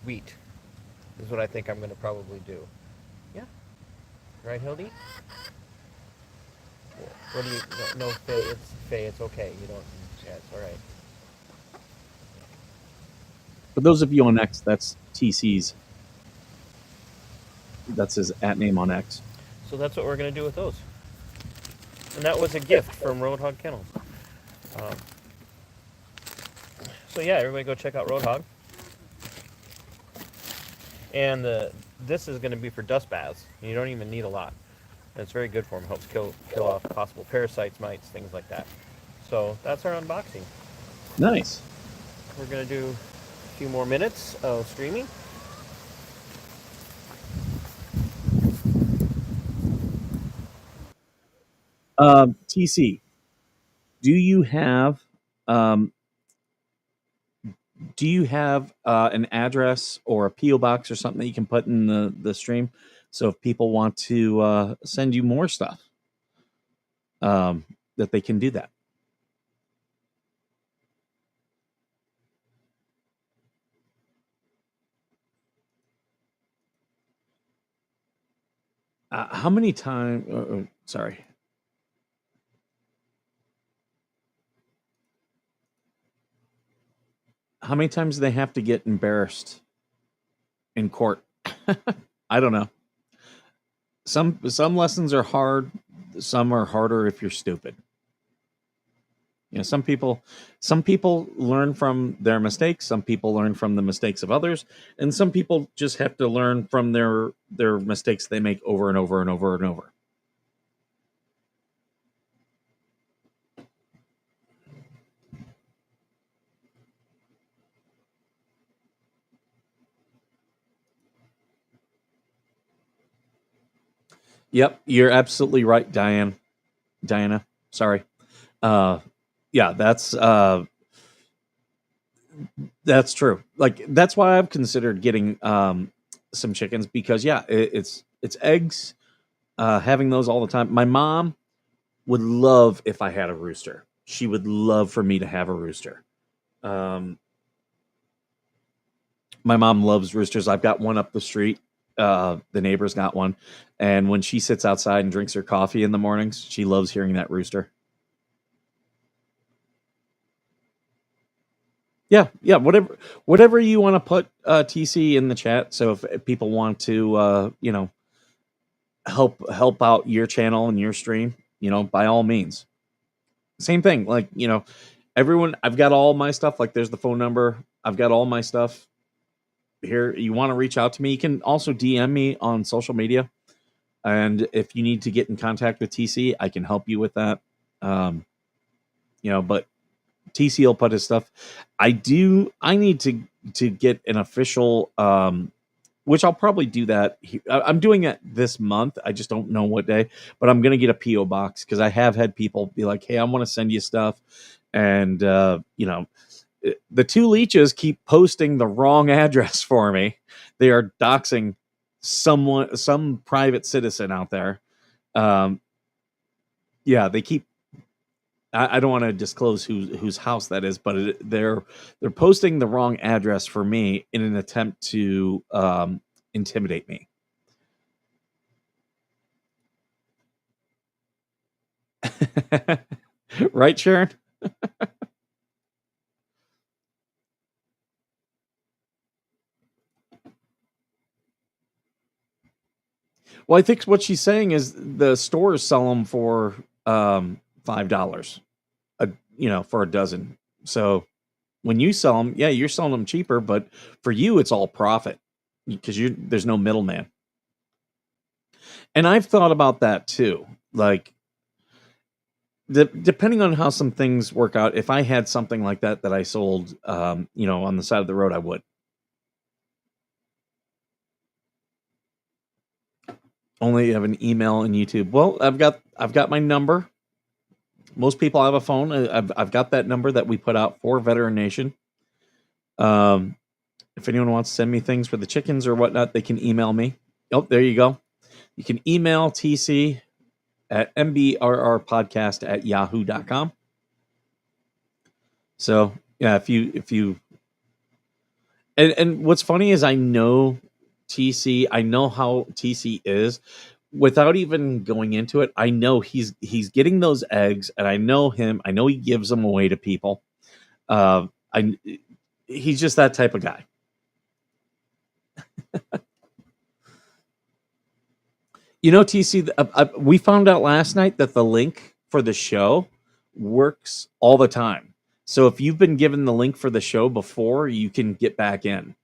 wheat. Is what I think I'm going to probably do. Yeah. Right, Hildy? What do you... No, Faye, it's okay. You don't... Yeah, it's all right. For those of you on X, that's TC's. That's his @ name on X. So that's what we're going to do with those. And that was a gift from Roadhog Kennels. So yeah, everybody go check out Roadhog. And this is going to be for dust baths. You don't even need a lot. And it's very good for them. Helps kill off possible parasites, mites, things like that. So that's our unboxing. Nice. We're going to do a few more minutes of streaming. TC, do you have an address or a PO box or something that you can put in the stream, so if people want to send you more stuff, that they can do that? How many times? Sorry. How many times do they have to get embarrassed in court? I don't know. Some lessons are hard. Some are harder if you're stupid. You know, some people learn from their mistakes. Some people learn from the mistakes of others, and some people just have to learn from their mistakes they make over and over and over and over. Yep, you're absolutely right, Diana. Sorry. Yeah, that's true. Like, that's why I've considered getting some chickens, because yeah, it's eggs. Having those all the time. My mom would love if I had a rooster. She would love for me to have a rooster. My mom loves roosters. I've got one up the street. The neighbor's got one, and when she sits outside and drinks her coffee in the mornings, she loves hearing that rooster. Yeah, whatever you want to put, TC, in the chat. So if people want to, help out your channel and your stream, by all means. Same thing, like, everyone. I've got all my stuff. Like, there's the phone number. I've got all my stuff here. You want to reach out to me, you can also DM me on social media. And if you need to get in contact with TC, I can help you with that. But TC will put his stuff. I need to get an official, which I'll probably do that. I'm doing it this month. I just don't know what day, but I'm going to get a PO box, because I have had people be like, "Hey, I want to send you stuff." And, the two leeches keep posting the wrong address for me. They are doxing some private citizen out there. Yeah, they keep. I don't want to disclose whose house that is, but they're posting the wrong address for me in an attempt to intimidate me. Right, Sharon? Well, I think what she's saying is the stores sell them for $5 for a dozen. So when you sell them, yeah, you're selling them cheaper, but for you, it's all profit, because there's no middleman. And I've thought about that too. Like, depending on how some things work out, if I had something like that I sold, on the side of the road, I would. Only have an email and YouTube. Well, I've got my number. Most people have a phone. I've got that number that we put out for Veteran Nation. If anyone wants to send me things for the chickens or whatnot, they can email me. Oh, there you go. You can email TC at mbrrpodcast@yahoo.com. So yeah, if you and what's funny is I know TC, I know how TC is without even going into it. I know he's getting those eggs, and I know him. I know he gives them away to people. I he's just that type of guy. You know, TC, we found out last night that the link for the show works all the time. So if you've been given the link for the show before, you can get back in.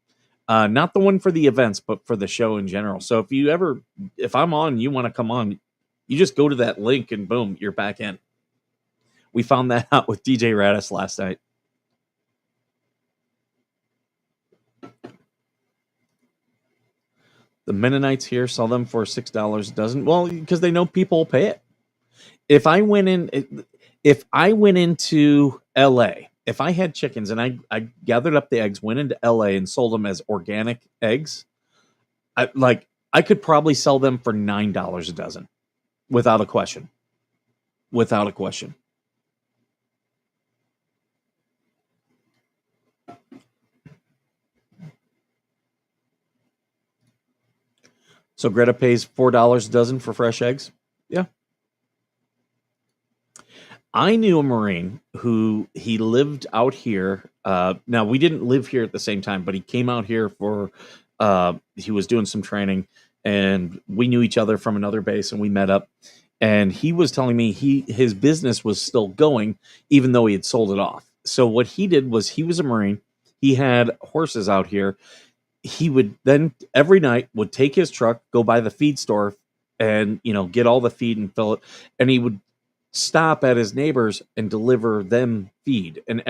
Not the one for the events, but for the show in general. So if I'm on, you want to come on, you just go to that link and boom, you're back in. We found that out with DJ Radis last night. The Mennonites here sell them for $6 a dozen. Well, because they know people will pay it. If I went into LA, if I had chickens and I gathered up the eggs, went into LA and sold them as organic eggs, I could probably sell them for $9 a dozen, without a question. Without a question. So Greta pays $4 a dozen for fresh eggs. Yeah. I knew a Marine who he lived out here. Now we didn't live here at the same time, but he came out here for he was doing some training, and we knew each other from another base, and we met up. And he was telling me his business was still going, even though he had sold it off. So what he did was, he was a Marine. He had horses out here. He would then every night would take his truck, go by the feed store, and get all the feed and fill it, and he would stop at his neighbors and deliver them feed. And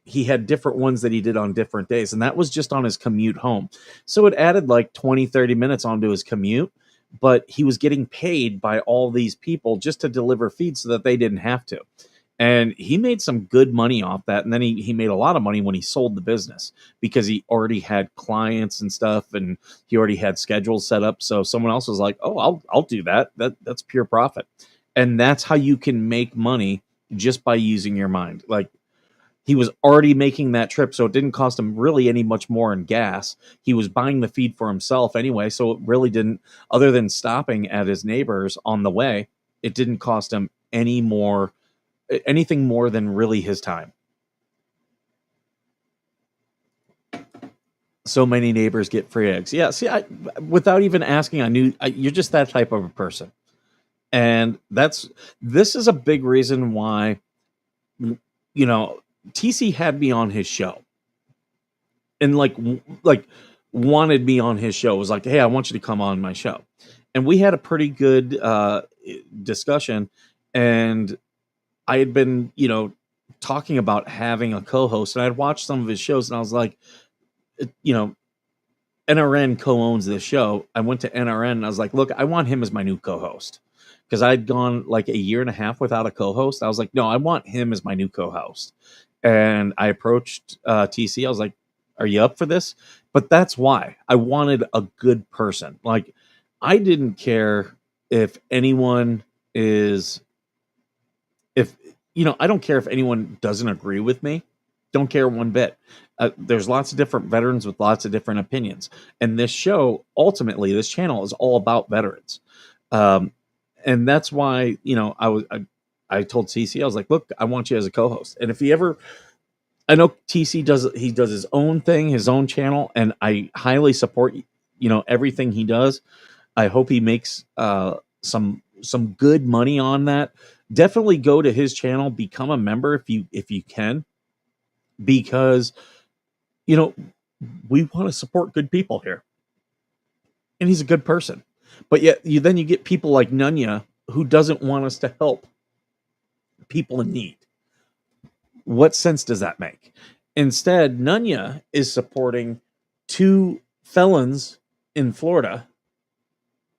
he had different ones that he did on different days, and that was just on his commute home. So it added like 20-30 minutes onto his commute, but he was getting paid by all these people just to deliver feed so that they didn't have to. And he made some good money off that. And then he made a lot of money when he sold the business, because he already had clients and stuff, and he already had schedules set up. So someone else was like, oh, I'll do that. That's pure profit. And that's how you can make money, just by using your mind. Like, he was already making that trip, so it didn't cost him really any much more in gas. He was buying the feed for himself anyway, so it really didn't, other than stopping at his neighbors on the way, it didn't cost him anything more than really his time. So many neighbors get free eggs. Yeah, see, without even asking, I knew you're just that type of a person. And this is a big reason why, TC had me on his show, and like wanted me on his show. It was like, hey, I want you to come on my show. And we had a pretty good discussion, and I had been, talking about having a co-host, and I'd watched some of his shows, and I was like, NRN co-owns this show. I went to NRN and I was like, look, I want him as my new co-host, because I'd gone like a year and a half without a co-host. I was like, no, I want him as my new co-host. And I approached TC. I was like, are you up for this? But that's why I wanted a good person. Like, I didn't care if anyone I don't care if anyone doesn't agree with me. Don't care one bit. There's lots of different veterans with lots of different opinions. And this show, ultimately, this channel is all about veterans. And that's why, I told TC, I was like, look, I want you as a co-host. And if he ever, I know TC does his own thing, his own channel, and I highly support, everything he does. I hope he makes some good money on that. Definitely go to his channel, become a member if you can, because we want to support good people here, and he's a good person. But yet you get people like Nunya, who doesn't want us to help people in need. What sense does that make? Instead, Nunya is supporting 2 felons in Florida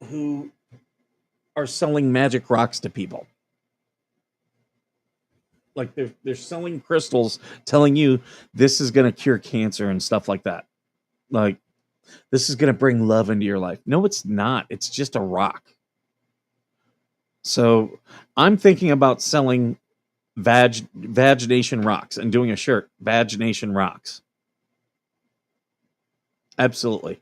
who are selling magic rocks to people. Like they're selling crystals, telling you this is going to cure cancer and stuff like that. Like this is going to bring love into your life. No, it's not. It's just a rock. So I'm thinking about selling Vagination Rocks and doing a shirt, Vagination Rocks. Absolutely.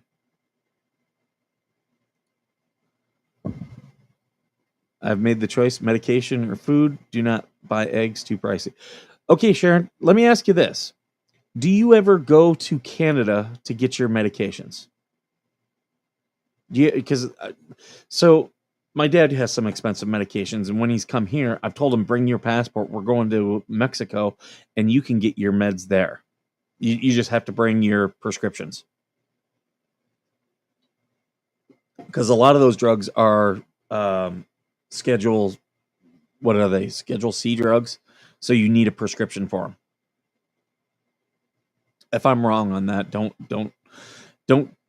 I've made the choice, medication or food. Do not buy eggs, too pricey. Okay, Sharon, let me ask you this. Do you ever go to Canada to get your medications? Yeah, because so my dad has some expensive medications, and when he's come here, I've told him, bring your passport. We're going to Mexico, and you can get your meds there. You just have to bring your prescriptions. Because a lot of those drugs are Schedule, what are they? Schedule C drugs. So you need a prescription for them. If I'm wrong on that, don't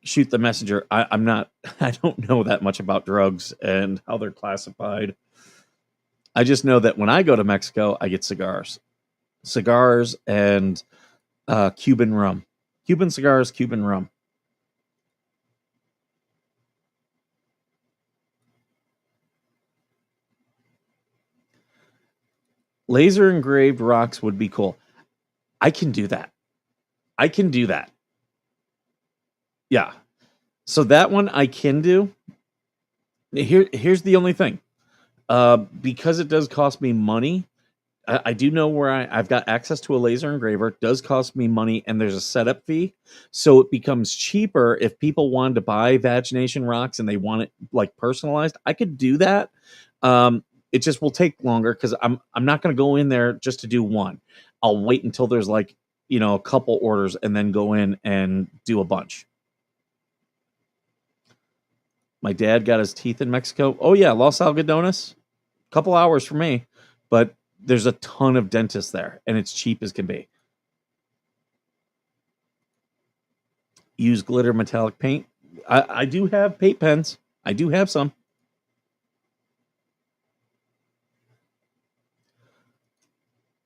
shoot the messenger. I'm not. I don't know that much about drugs and how they're classified. I just know that when I go to Mexico, I get cigars and Cuban rum, Cuban cigars, Cuban rum. Laser engraved rocks would be cool. I can do that. Yeah. So that one I can do. Here's the only thing. Because it does cost me money, I do know where I've got access to a laser engraver. It does cost me money, and there's a setup fee. So it becomes cheaper if people wanted to buy Vagination Rocks and they want it like personalized. I could do that. It just will take longer because I'm not going to go in there just to do one. I'll wait until there's like, a couple orders and then go in and do a bunch. My dad got his teeth in Mexico. Oh yeah, Los Algodones. Couple hours for me, but there's a ton of dentists there, and it's cheap as can be. Use glitter metallic paint. I do have paint pens. I do have some.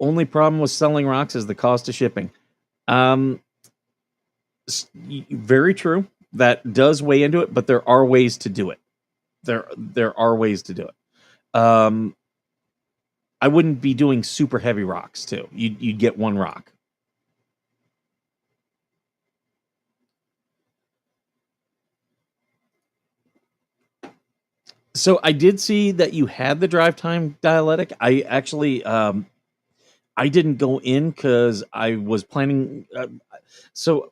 Only problem with selling rocks is the cost of shipping. Very true. That does weigh into it, but there are ways to do it. There are ways to do it. I wouldn't be doing super heavy rocks too. You'd get one rock. So I did see that you had the drive time dialectic. I actually I didn't go in because I was planning. So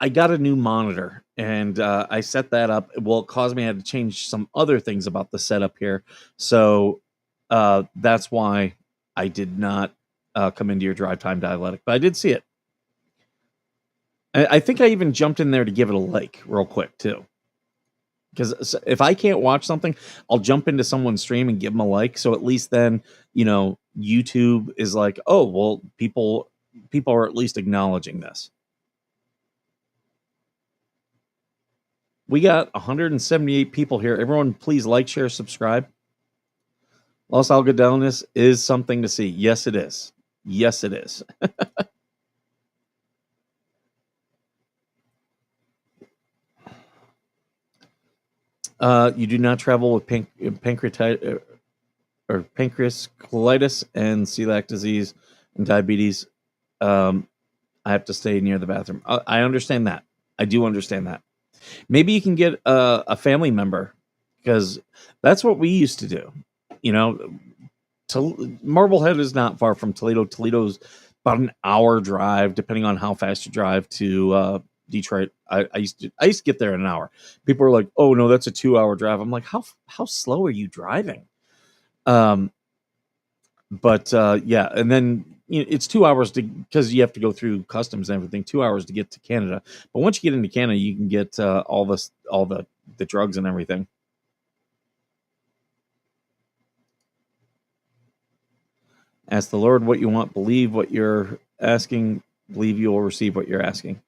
I got a new monitor and I set that up. Well, it caused me I had to change some other things about the setup here. So that's why I did not come into your drive time dialectic, but I did see it. I think I even jumped in there to give it a like real quick too. Because if I can't watch something, I'll jump into someone's stream and give them a like. So at least then, YouTube is like, oh, well, people are at least acknowledging this. We got 178 people here. Everyone, please like, share, subscribe. Los Algodones is something to see. Yes, it is. Yes, it is. You do not travel with pancreatitis or pancreas colitis and celiac disease and diabetes. I have to stay near the bathroom. I understand that. I do understand that. Maybe you can get a family member because that's what we used to do. Marblehead is not far from Toledo. Toledo's about an hour drive, depending on how fast you drive to Detroit. I used to get there in an hour. People are like, "Oh no, that's a 2-hour drive." I'm like, "How slow are you driving?" But yeah, and then it's 2 hours because you have to go through customs and everything. 2 hours to get to Canada, but once you get into Canada, you can get all the drugs and everything. Ask the Lord what you want. Believe what you're asking. Believe you will receive what you're asking.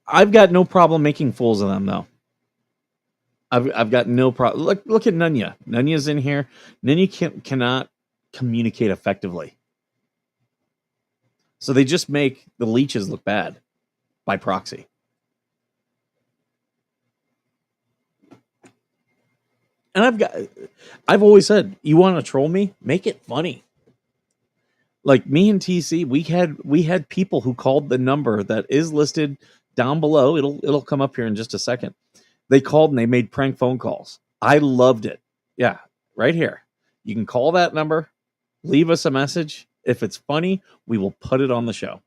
I've got no problem making fools of them, though. I've got no problem. Look at Nunya. Nunya's in here. Nunya cannot communicate effectively, so they just make the leeches look bad by proxy. And I've always said, you want to troll me, make it funny. Like me and TC, we had people who called the number that is listed down below. It'll come up here in just a second. They called and they made prank phone calls. I loved it. Yeah, right here. You can call that number, leave us a message. If it's funny, we will put it on the show.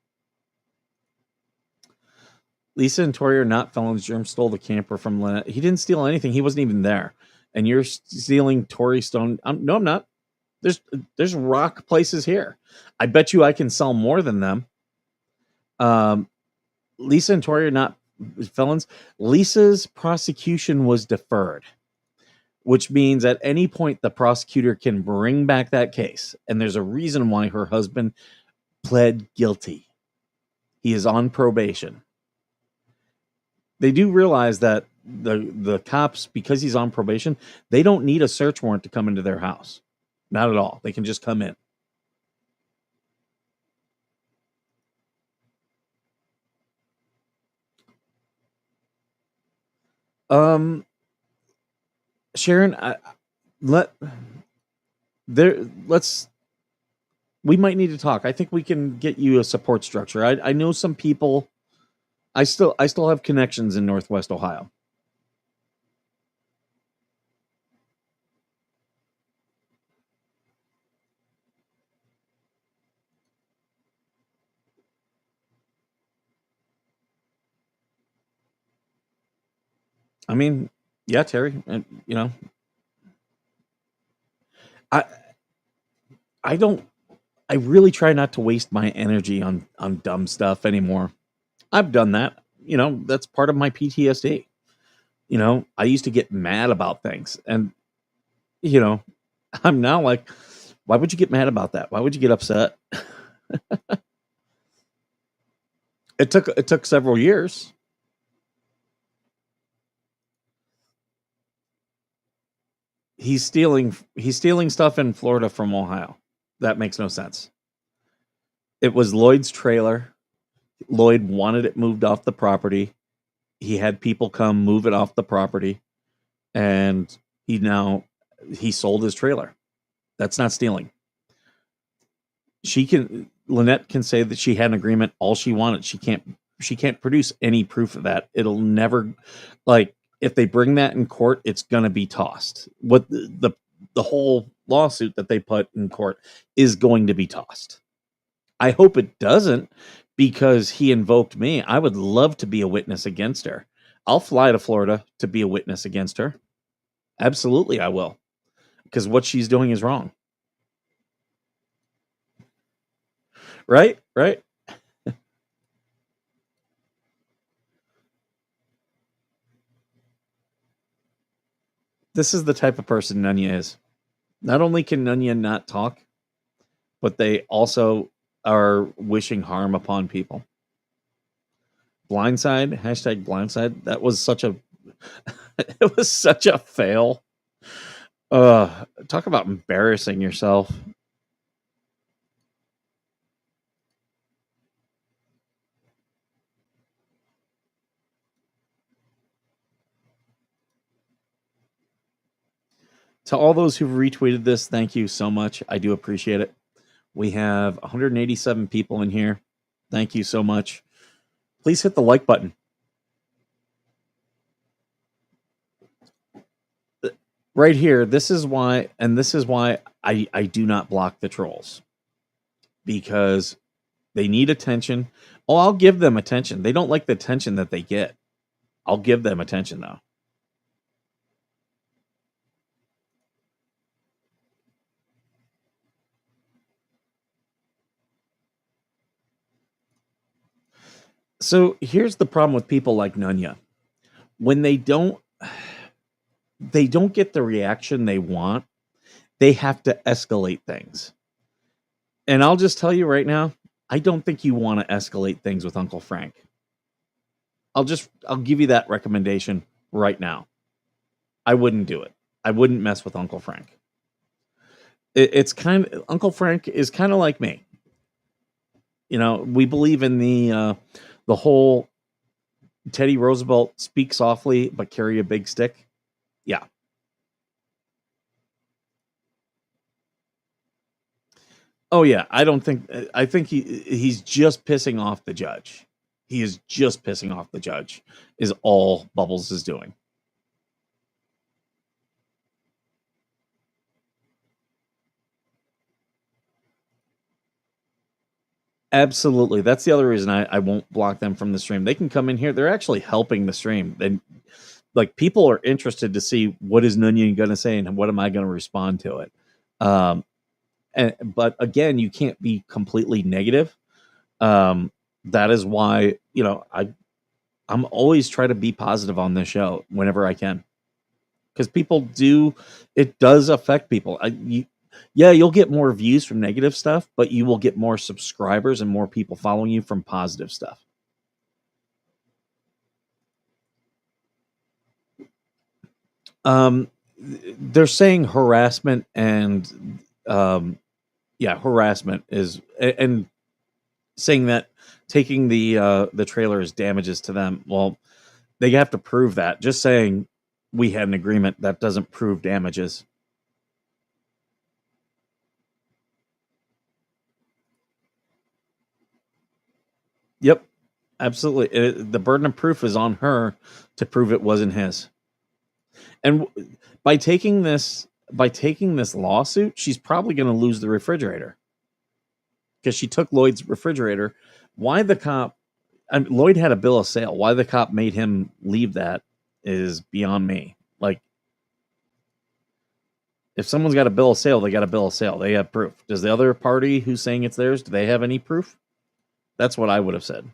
Lisa and Tori are not felons. Germ stole the camper from Lynette. He didn't steal anything. He wasn't even there. And you're stealing Tori Stone. No, I'm not. There's rock places here. I bet you I can sell more than them. Lisa and Tori are not felons. Lisa's prosecution was deferred, which means at any point the prosecutor can bring back that case. And there's a reason why her husband pled guilty. He is on probation. They do realize that the cops, because he's on probation, they don't need a search warrant to come into their house. Not at all. They can just come in. Sharon, we might need to talk. I think we can get you a support structure. I know some people. I still have connections in Northwest Ohio. I mean, yeah, Terry, and you know, I really try not to waste my energy on dumb stuff anymore. I've done that. You know, that's part of my PTSD. You know, I used to get mad about things, and you know, I'm now like, why would you get mad about that? Why would you get upset? It took several years. He's stealing stuff in Florida from Ohio. That makes no sense. It was Lloyd's trailer. Lloyd wanted it moved off the property. He had people come move it off the property, and he sold his trailer. That's not stealing. Lynette can say that she had an agreement all she wanted. She can't produce any proof of that. It'll never, like, if they bring that in court, it's going to be tossed. What the whole lawsuit that they put in court is going to be tossed. I hope it doesn't, because he invoked me. I would love to be a witness against her. I'll fly to Florida to be a witness against her. Absolutely, I will. Because what she's doing is wrong. Right? This is the type of person Nunya is. Not only can Nunya not talk, but they also are wishing harm upon people. Blindside, #blindside. That was such a it was such a fail. Talk about embarrassing yourself. To all those who've retweeted this, thank you so much. I do appreciate it. We have 187 people in here. Thank you so much. Please hit the like button. Right here, this is why I do not block the trolls. Because they need attention. Oh, I'll give them attention. They don't like the attention that they get. I'll give them attention, though. So here's the problem with people like Nunya. When they don't get the reaction they want, they have to escalate things. And I'll just tell you right now, I don't think you want to escalate things with Uncle Frank. I'll give you that recommendation right now. I wouldn't do it. I wouldn't mess with Uncle Frank. It's kind of Uncle Frank is kind of like me. We believe in the whole Teddy Roosevelt speak softly but carry a big stick. Yeah. Oh yeah, I think he's just pissing off the judge. He is just pissing off the judge is all Bubbles is doing. Absolutely. That's the other reason I won't block them from the stream. They can come in here. They're actually helping the stream. And like people are interested to see what is Nunyan going to say and what am I going to respond to it. But again, you can't be completely negative. That is why, I'm always trying to be positive on this show whenever I can. Because it does affect people. You'll get more views from negative stuff, but you will get more subscribers and more people following you from positive stuff. They're saying harassment and harassment is and saying that taking the trailer as damages to them. Well, they have to prove that. Just saying we had an agreement, that doesn't prove damages. Yep, absolutely. The burden of proof is on her to prove it wasn't his. And by taking this lawsuit, she's probably going to lose the refrigerator because she took Lloyd's refrigerator. Why the cop? Lloyd had a bill of sale. Why the cop made him leave that is beyond me. Like, if someone's got a bill of sale, they got a bill of sale. They have proof. Does the other party who's saying it's theirs, do they have any proof? That's what I would have said.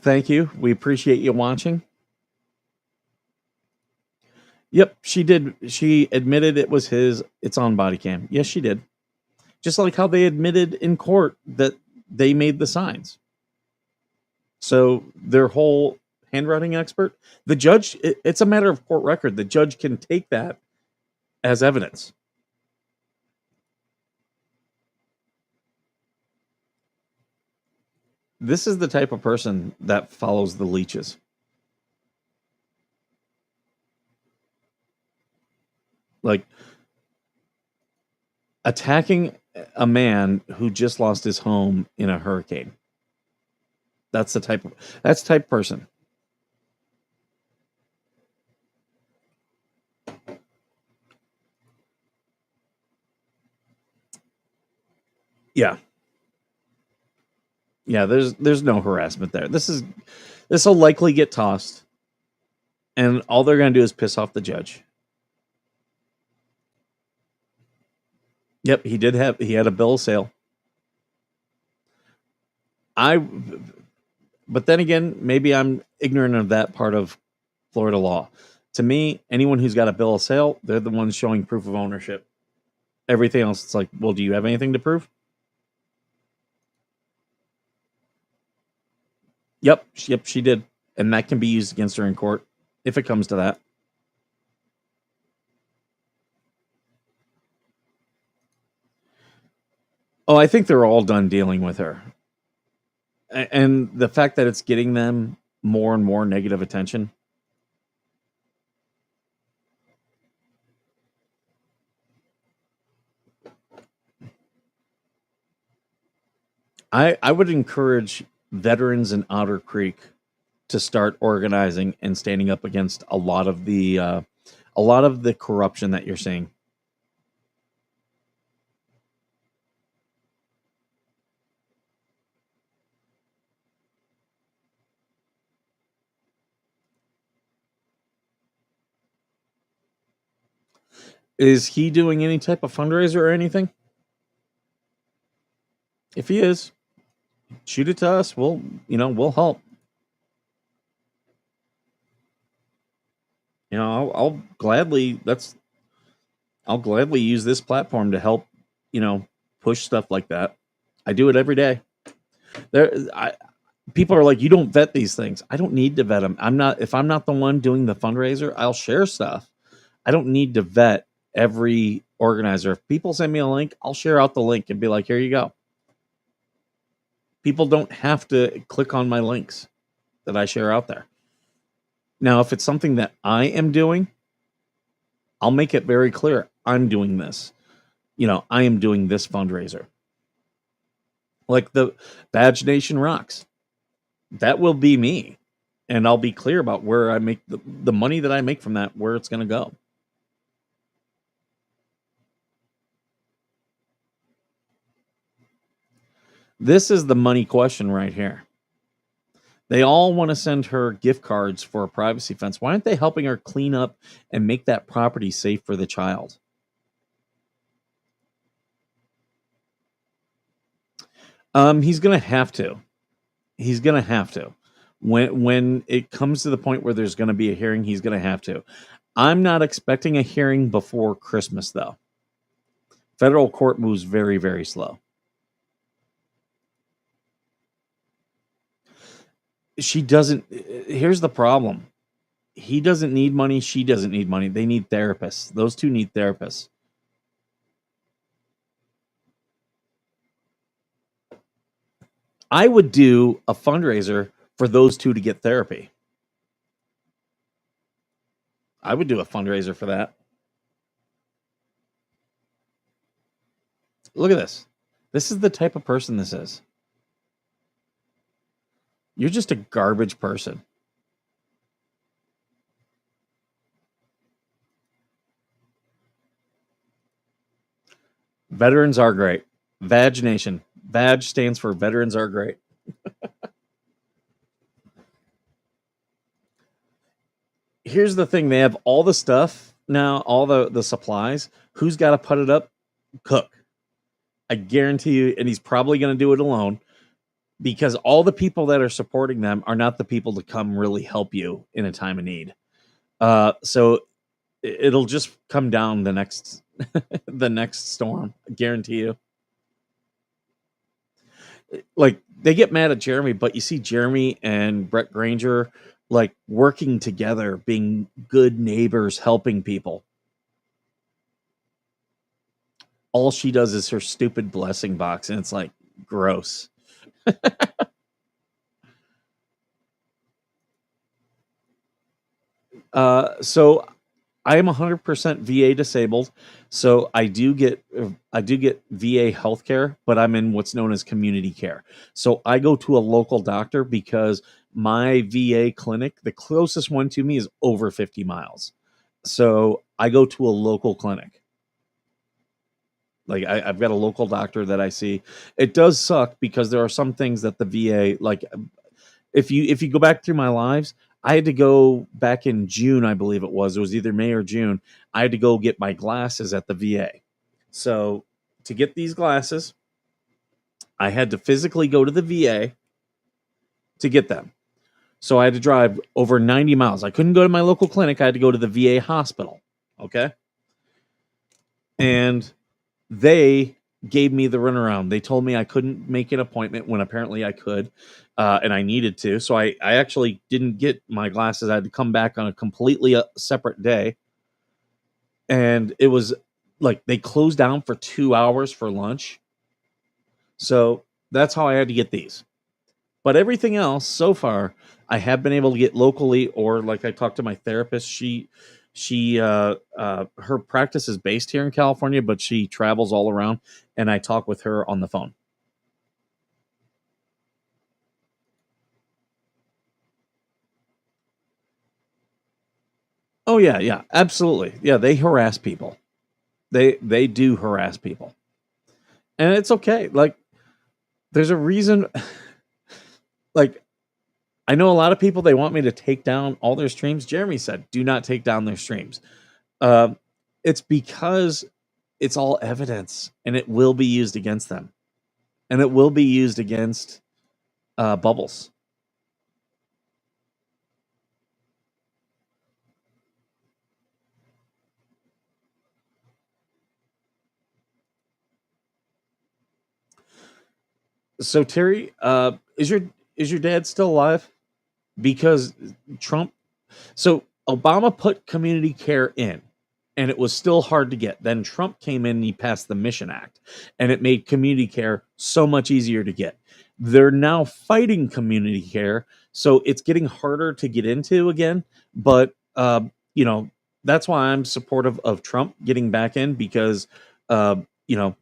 Thank you. We appreciate you watching. Yep, she did. She admitted it was his. It's on body cam. Yes, she did. Just like how they admitted in court that they made the signs. So their whole handwriting expert, the judge, it's a matter of court record. The judge can take that as evidence. This is the type of person that follows the leeches. Like attacking a man who just lost his home in a hurricane. That's the type of person. Yeah. Yeah, there's no harassment there. This will likely get tossed. And all they're going to do is piss off the judge. Yep, he had a bill of sale. But then again, maybe I'm ignorant of that part of Florida law. To me, anyone who's got a bill of sale, they're the ones showing proof of ownership. Everything else, it's like, well, do you have anything to prove? Yep, she did. And that can be used against her in court if it comes to that. Oh, I think they're all done dealing with her. And the fact that it's getting them more and more negative attention. I would encourage veterans in Otter Creek to start organizing and standing up against a lot of the corruption that you're seeing. Is he doing any type of fundraiser or anything? If he is, shoot it to us. We'll help. I'll gladly use this platform to help, push stuff like that. I do it every day. People are like, you don't vet these things. I don't need to vet them. If I'm not the one doing the fundraiser, I'll share stuff. I don't need to vet every organizer. If people send me a link, I'll share out the link and be like, here you go. People don't have to click on my links that I share out there. Now, if it's something that I am doing, I'll make it very clear. I'm doing this. I am doing this fundraiser. Like the Badge Nation Rocks. That will be me. And I'll be clear about where I make the money that I make from that, where it's going to go. This is the money question right here. They all want to send her gift cards for a privacy fence. Why aren't they helping her clean up and make that property safe for the child? He's going to have to. He's going to have to. When it comes to the point where there's going to be a hearing, he's going to have to. I'm not expecting a hearing before Christmas, though. Federal court moves very, very slow. She doesn't. Here's the problem. He doesn't need money. She doesn't need money. They need therapists. Those two need therapists. I would do a fundraiser for those two to get therapy. I would do a fundraiser for that. Look at this. This is the type of person this is. You're just a garbage person. Veterans are great. Vag Nation. Vag stands for Veterans are great. Here's the thing. They have all the stuff now, all the supplies. Who's got to put it up? Cook. I guarantee you, and he's probably going to do it alone. Because all the people that are supporting them are not the people to come really help you in a time of need. So it'll just come down the next the next storm. I guarantee you. Like, they get mad at Jeremy, but you see Jeremy and Brett Granger like working together, being good neighbors, helping people. All she does is her stupid blessing box, and it's like gross. So I am 100% VA disabled. So I do get VA healthcare, but I'm in what's known as community care. So I go to a local doctor because my VA clinic, the closest one to me, is over 50 miles. So I go to a local clinic. Like I've got a local doctor that I see. It does suck because there are some things that the VA, like if you go back through my lives, I had to go back in June, I believe it was. It was either May or June. I had to go get my glasses at the VA. So to get these glasses, I had to physically go to the VA to get them. So I had to drive over 90 miles. I couldn't go to my local clinic. I had to go to the VA hospital. Okay. And they gave me the runaround. They told me I couldn't make an appointment when apparently I could, and I needed to. So I actually didn't get my glasses. I had to come back on a completely separate day. And it was like they closed down for 2 hours for lunch. So that's how I had to get these. But everything else so far, I have been able to get locally, or like I talked to my therapist. Her practice is based here in California, but she travels all around, and I talk with her on the phone. Oh yeah, absolutely. Yeah, they harass people. They do harass people. And it's okay. Like, there's a reason. Like, I know a lot of people, they want me to take down all their streams. Jeremy said, do not take down their streams. It's because it's all evidence, and it will be used against them, and it will be used against Bubbles. So Terry, is your dad still alive? Because Trump, so Obama put community care in, and it was still hard to get. Then Trump came in and he passed the Mission Act, and it made community care so much easier to get. They're now fighting community care, so it's getting harder to get into again. But you know, that's why I'm supportive of Trump getting back in, because you know,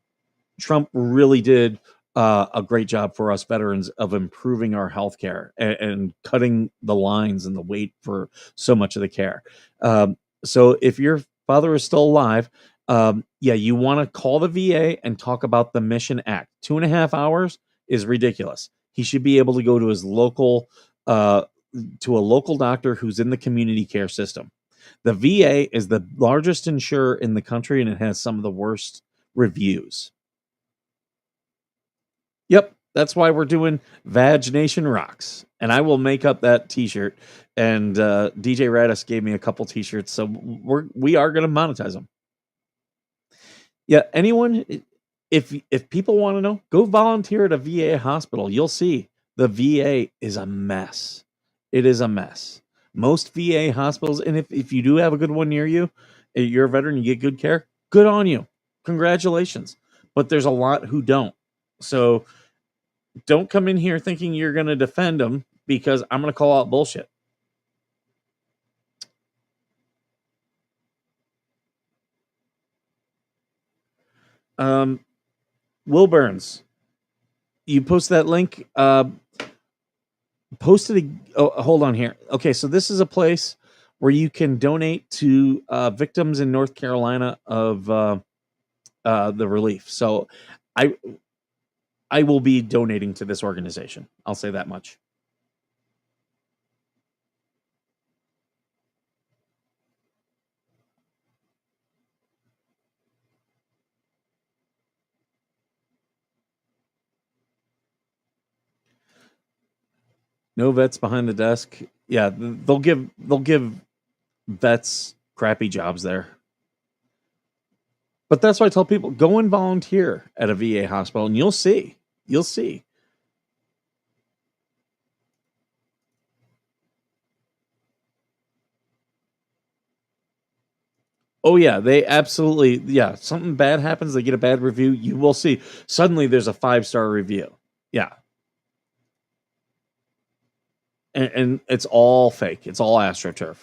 Trump really did a great job for us veterans of improving our health care and cutting the lines and the wait for so much of the care. So if your father is still alive, yeah, you want to call the VA and talk about the Mission Act. 2.5 hours is ridiculous. He should be able to go to his local, to a local doctor who's in the community care system. The VA is the largest insurer in the country, and it has some of the worst reviews. Yep, that's why we're doing Vag Nation Rocks, and I will make up that T-shirt. And DJ Radis gave me a couple T-shirts, so we are going to monetize them. Yeah, anyone, if people want to know, go volunteer at a VA hospital. You'll see the VA is a mess. It is a mess. Most VA hospitals, and if you do have a good one near you, you're a veteran, you get good care, good on you. Congratulations. But there's a lot who don't. So don't come in here thinking you're going to defend them, because I'm going to call out bullshit. Will Burns, you post that link. Posted. Hold on here. Okay, so this is a place where you can donate to victims in North Carolina of the relief. So I will be donating to this organization. I'll say that much. No vets behind the desk. Yeah, they'll give vets crappy jobs there. But that's why I tell people, go and volunteer at a VA hospital, and you'll see. You'll see. Oh yeah, they absolutely, yeah. Something bad happens, they get a bad review. You will see. Suddenly, there's a 5-star review. Yeah, and it's all fake. It's all AstroTurf.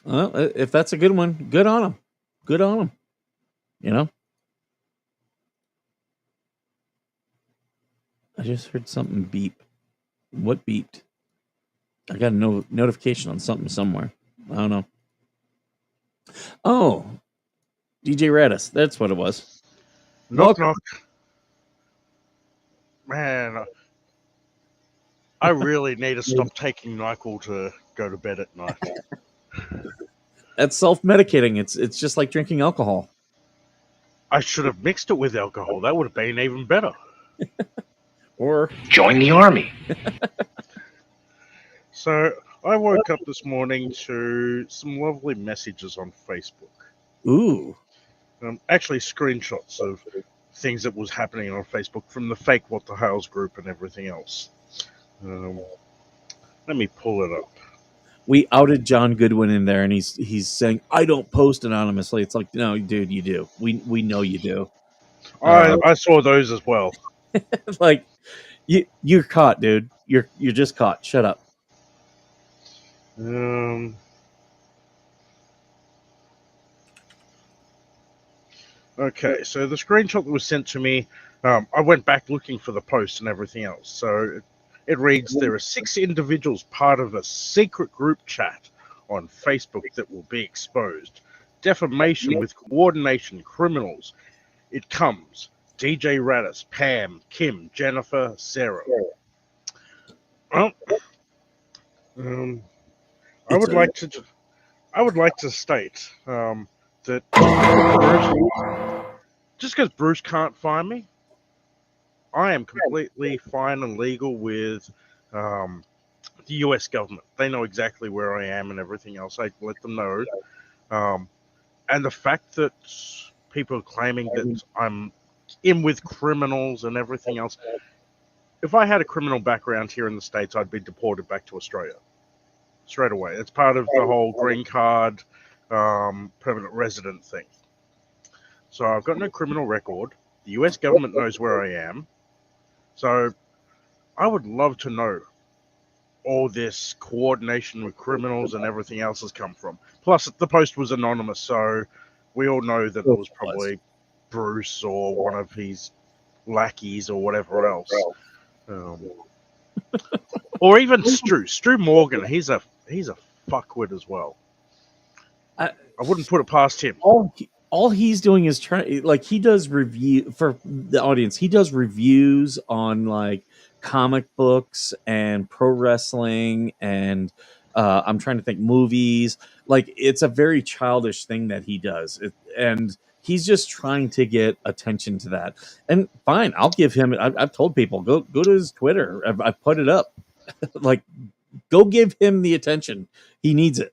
Well, if that's a good one, good on them. Good on them. You know. I just heard something beep. What beeped? I got a notification on something somewhere. I don't know. Oh, DJ Radis. That's what it was. Knock, knock. Man, I really need to stop taking NyQuil to go to bed at night. That's self-medicating. It's just like drinking alcohol. I should have mixed it with alcohol. That would have been even better. Or Join the army. So I woke up this morning to some lovely messages on Facebook. ooh, Actually, screenshots of things that was happening on Facebook from the fake What the Hales group and everything else. Let me pull it up. we outed John Goodwin in there, and he's saying, I don't post anonymously. It's like, no, dude, you do. We know you do. I saw those as well. Like, you're caught, dude. You're just caught. Shut up. Okay, so the screenshot that was sent to me, I went back looking for the post and everything else. So it reads, there are 6 individuals part of a secret group chat on Facebook that will be exposed. Defamation with coordination, criminals. It comes. DJ Radis, Pam, Kim, Jennifer, Sarah. Well, I would like to state that just because Bruce can't find me, I am completely fine and legal with the U.S. government. They know exactly where I am and everything else. I let them know. And the fact that people are claiming that I'm in with criminals and everything else, if I had a criminal background here in the States, I'd be deported back to Australia straight away. It's part of the whole green card, permanent resident thing. So I've got no criminal record. The US government knows where I am. So I would love to know all this coordination with criminals and everything else has come from. Plus, the post was anonymous, so we all know that it was probably Bruce or one of his lackeys or whatever else. Or even Stu Morgan. He's a fuckwit as well. I wouldn't put it past him. All he's doing is trying, like, he does review for the audience. He does reviews on like comic books and pro wrestling and I'm trying to think, movies. Like, it's a very childish thing that he does, and he's just trying to get attention to that. And fine, I'll give him. I've told people, go to his Twitter. I've put it up. Like, go give him the attention. He needs it.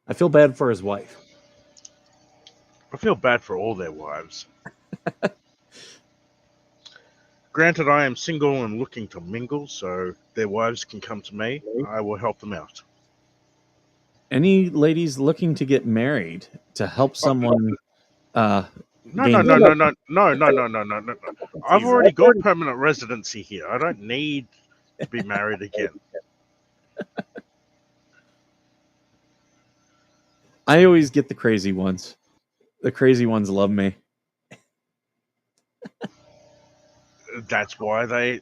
I feel bad for his wife. I feel bad for all their wives. Granted, I am single and looking to mingle, so their wives can come to me. I will help them out. Any ladies looking to get married to help someone? No. I've already got permanent residency here. I don't need to be married again. I always get the crazy ones. The crazy ones love me. That's why I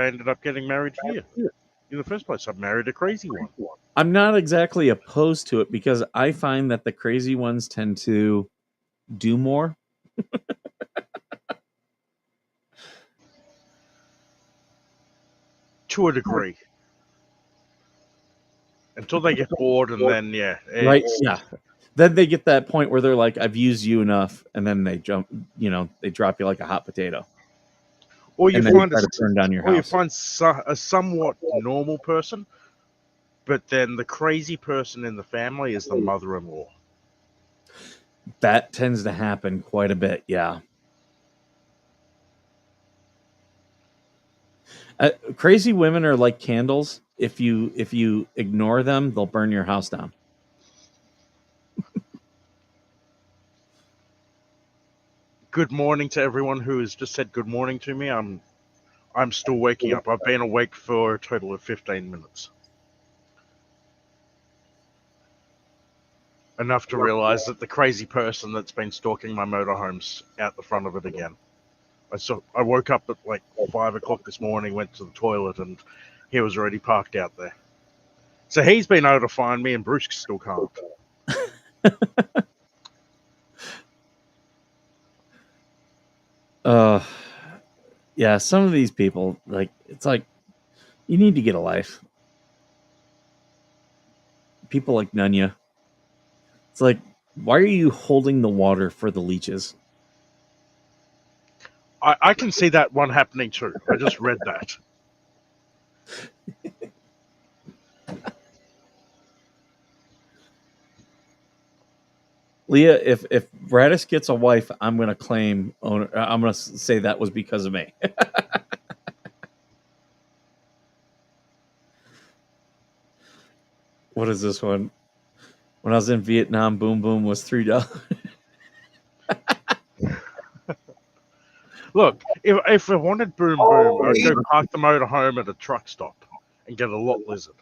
ended up getting married here. In the first place, I married a crazy one. I'm not exactly opposed to it because I find that the crazy ones tend to do more. To a degree. Until they get bored, and then Right, yeah. Then they get that point where they're like, "I've used you enough," and then they jump. They drop you like a hot potato. Or you find turn down your house. Or you find a somewhat normal person, but then the crazy person in the family is the mother-in-law. That tends to happen quite a bit, yeah. Crazy women are like candles. If you ignore them, they'll burn your house down. Good morning to everyone who has just said good morning to me. I'm still waking up. I've been awake for a total of 15 minutes. Enough to realize that the crazy person that's been stalking my motorhome's out the front of it again. I woke up at like 5 o'clock this morning, went to the toilet, and he was already parked out there. So he's been able to find me, and Bruce still can't. Yeah, some of these people, like, it's like, you need to get a life. People like Nunya. It's like, why are you holding the water for the leeches? I can see that one happening too. I just read that. Leah, if Radis gets a wife, I'm going to claim owner. I'm going to say that was because of me. What is this one? When I was in Vietnam, Boom Boom was $3. Look, if I wanted Boom Boom, I'd go park the motorhome at a truck stop and get a lot lizard.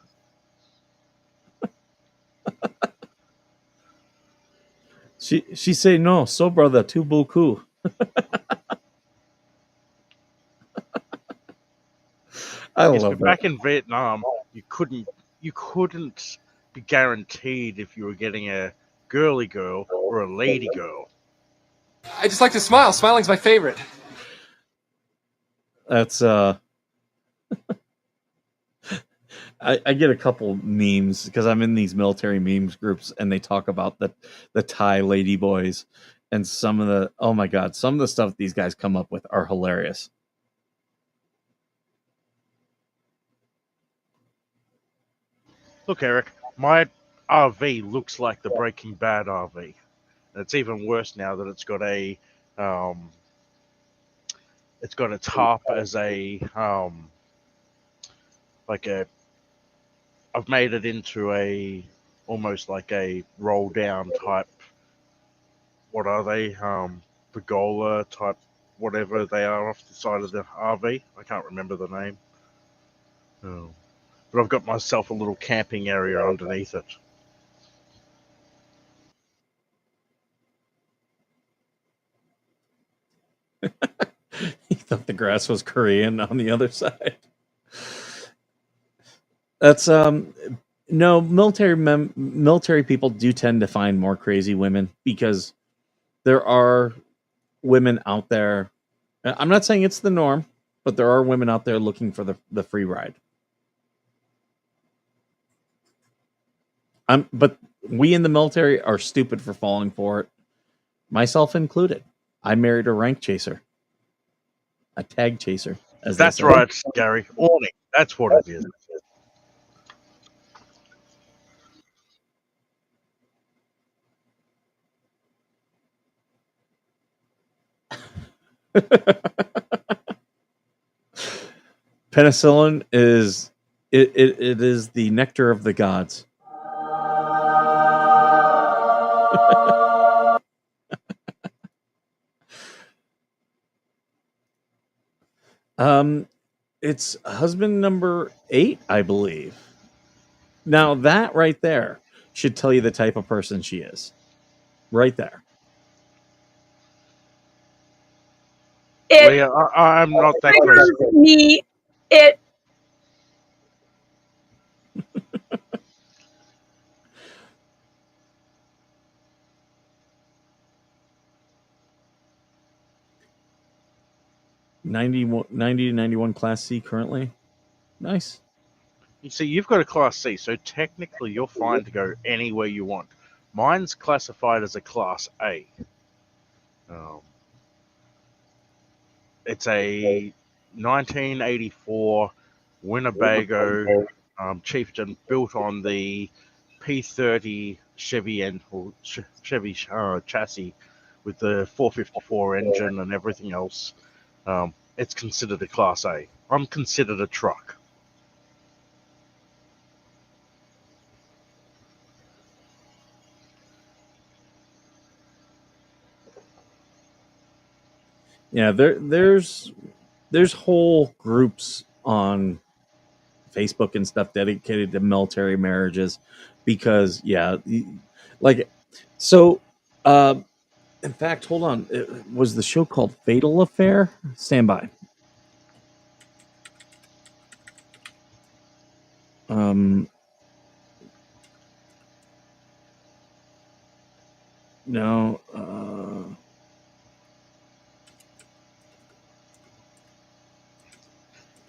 She say no, so brother, too beaucoup. I love that. Back in Vietnam, you couldn't be guaranteed if you were getting a girly girl or a lady girl. I just like to smile. Smiling's my favorite. That's I get a couple memes because I'm in these military memes groups and they talk about the Thai lady boys and some of the, oh my god, some of the stuff these guys come up with are hilarious. Look, Eric, my RV looks like the Breaking Bad RV. And it's even worse now that it's got a tarp as a I've made it into a almost like a roll down type. What are they? Pergola type, whatever they are off the side of the RV. I can't remember the name. Oh. But I've got myself a little camping area underneath it. He thought the grass was Korean on the other side. That's no, military people do tend to find more crazy women because there are women out there. I'm not saying it's the norm, but there are women out there looking for the free ride. But we in the military are stupid for falling for it, myself included. I married a rank chaser, a tag chaser. That's right, Gary. Awning. That's what it is. Penicillin is it is the nectar of the gods. It's husband number 8, I believe. Now that right there should tell you the type of person she is. Right there. Leah, I'm not that crazy. Me, it. $90 to 91 Class C currently. Nice. You see, you've got a Class C, so technically you're fine to go anywhere you want. Mine's classified as a Class A. It's a 1984 Winnebago Chieftain built on the P30 Chevy chassis with the 454 engine and everything else. It's considered a Class A. I'm considered a truck. Yeah, there's whole groups on Facebook and stuff dedicated to military marriages because like so in fact, hold on. It was the show called Fatal Affair? Stand by. No.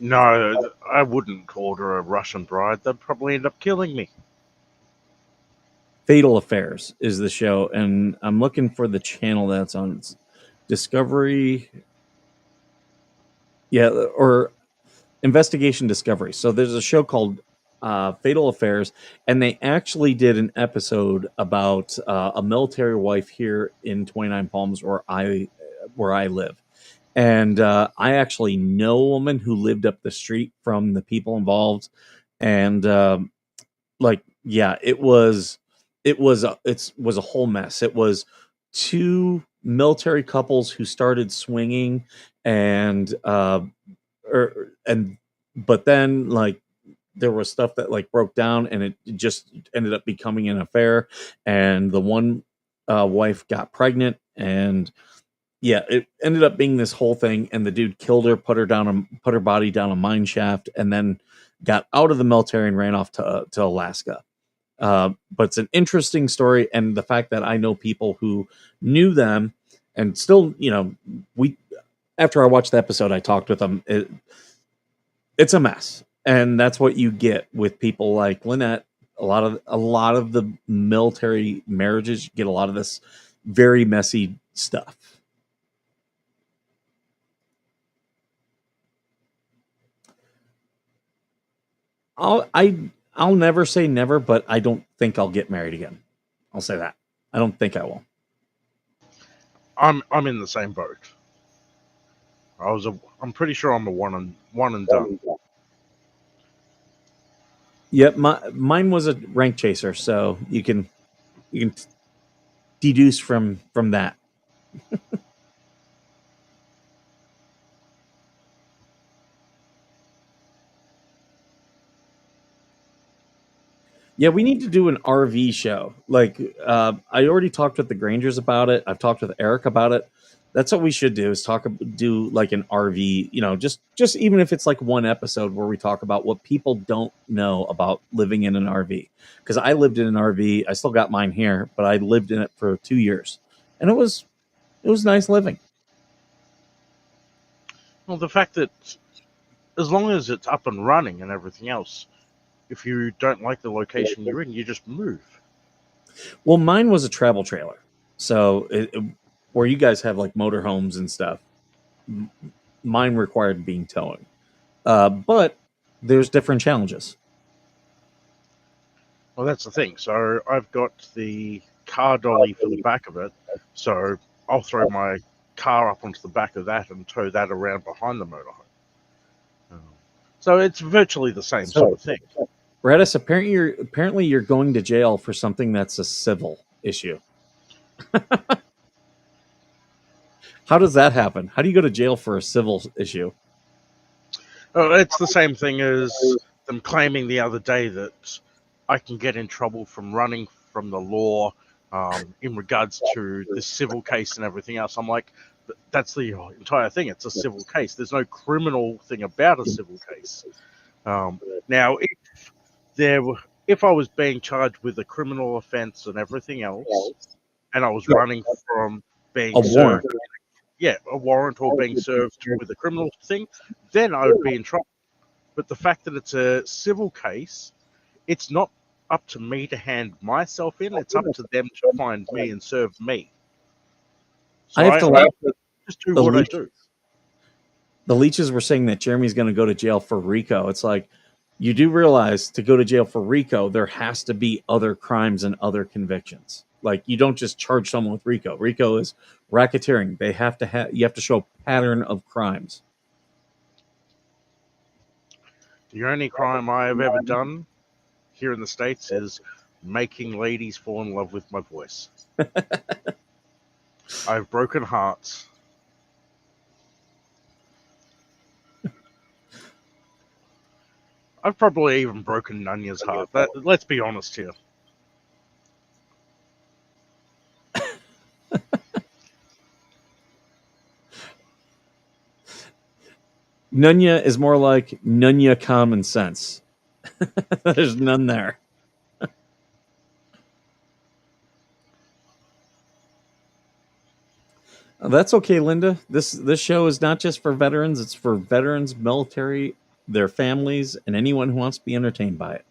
No, I wouldn't order a Russian bride. They'd probably end up killing me. Fatal Affairs is the show, and I'm looking for the channel that's on. It's Discovery. Yeah, or Investigation Discovery. So there's a show called Fatal Affairs, and they actually did an episode about a military wife here in 29 Palms, where I live. And I actually know a woman who lived up the street from the people involved, and it was a whole mess. It was 2 military couples who started swinging, but then there was stuff that broke down, and it just ended up becoming an affair. And the one wife got pregnant, and it ended up being this whole thing. And the dude killed her, put her body down a mine shaft, and then got out of the military and ran off to Alaska. But it's an interesting story, and the fact that I know people who knew them And still, after I watched the episode, I talked with them. It's a mess, and that's what you get with people like Lynette. A lot of the military marriages get a lot of this very messy stuff. I'll never say never, but I don't think I'll get married again. I'll say that. I don't think I will. I'm in the same boat. I'm pretty sure I'm a one and done. Yep, mine was a rank chaser, so you can deduce from that. Yeah, we need to do an RV show. Like, I already talked with the Grangers about it. I've talked with Eric about it. That's what we should do, is do like an RV, just even if it's like one episode where we talk about what people don't know about living in an RV. Because I lived in an RV. I still got mine here, but I lived in it for 2 years. And it was nice living. Well, the fact that as long as it's up and running and everything else, if you don't like the location you're in, you just move. Well, mine was a travel trailer. So where you guys have like motorhomes and stuff, mine required being towing. But there's different challenges. Well, that's the thing. So I've got the car dolly for the back of it. So I'll throw my car up onto the back of that and tow that around behind the motorhome. So it's virtually the same sort of thing. Radis, apparently you're going to jail for something that's a civil issue. How does that happen? How do you go to jail for a civil issue? It's the same thing as them claiming the other day that I can get in trouble from running from the law in regards to the civil case and everything else. I'm like, that's the entire thing. It's a civil case. There's no criminal thing about a civil case. Now, if I was being charged with a criminal offense and everything else, and I was running from being served, a warrant or being served with a criminal thing, then I would be in trouble. But the fact that it's a civil case, it's not up to me to hand myself in. It's up to them to find me and serve me. So I have to just do what I do. The leeches were saying that Jeremy's going to go to jail for RICO. It's like, you do realize to go to jail for RICO, there has to be other crimes and other convictions. Like, you don't just charge someone with RICO. RICO is racketeering. They have to you have to show a pattern of crimes. The only crime I have ever done here in the States is making ladies fall in love with my voice. I've broken hearts. I've probably even broken Nunya's heart. Let's be honest here. Nunya is more like Nunya common sense. There's none there. That's okay, Linda. This show is not just for veterans. It's for veterans, military, their families, and anyone who wants to be entertained by it.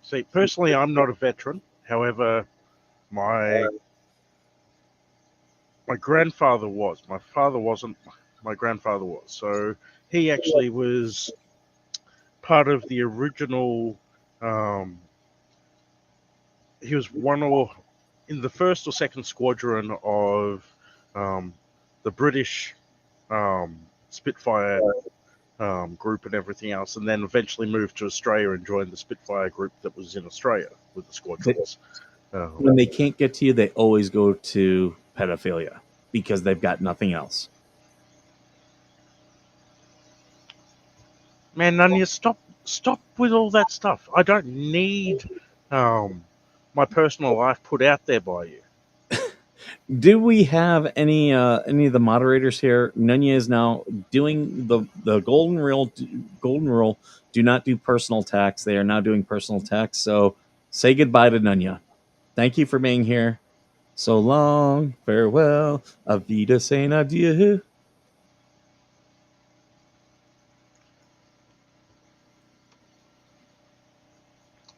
See, personally, I'm not a veteran. However, my grandfather was. My father wasn't. My grandfather was. So he actually was part of the original. He was in the first or second squadron of the British Spitfire group and everything else, and then eventually moved to Australia and joined the Spitfire group that was in Australia with the squadrons. When they can't get to you, they always go to pedophilia because they've got nothing else. Man, Nunya, stop with all that stuff. I don't need my personal life put out there by you. Do we have any of the moderators here? Nunya is now doing the golden rule. Golden rule: do not do personal attacks. They are now doing personal attacks. So say goodbye to Nunya. Thank you for being here. So long, farewell, Avida Saint Adieu.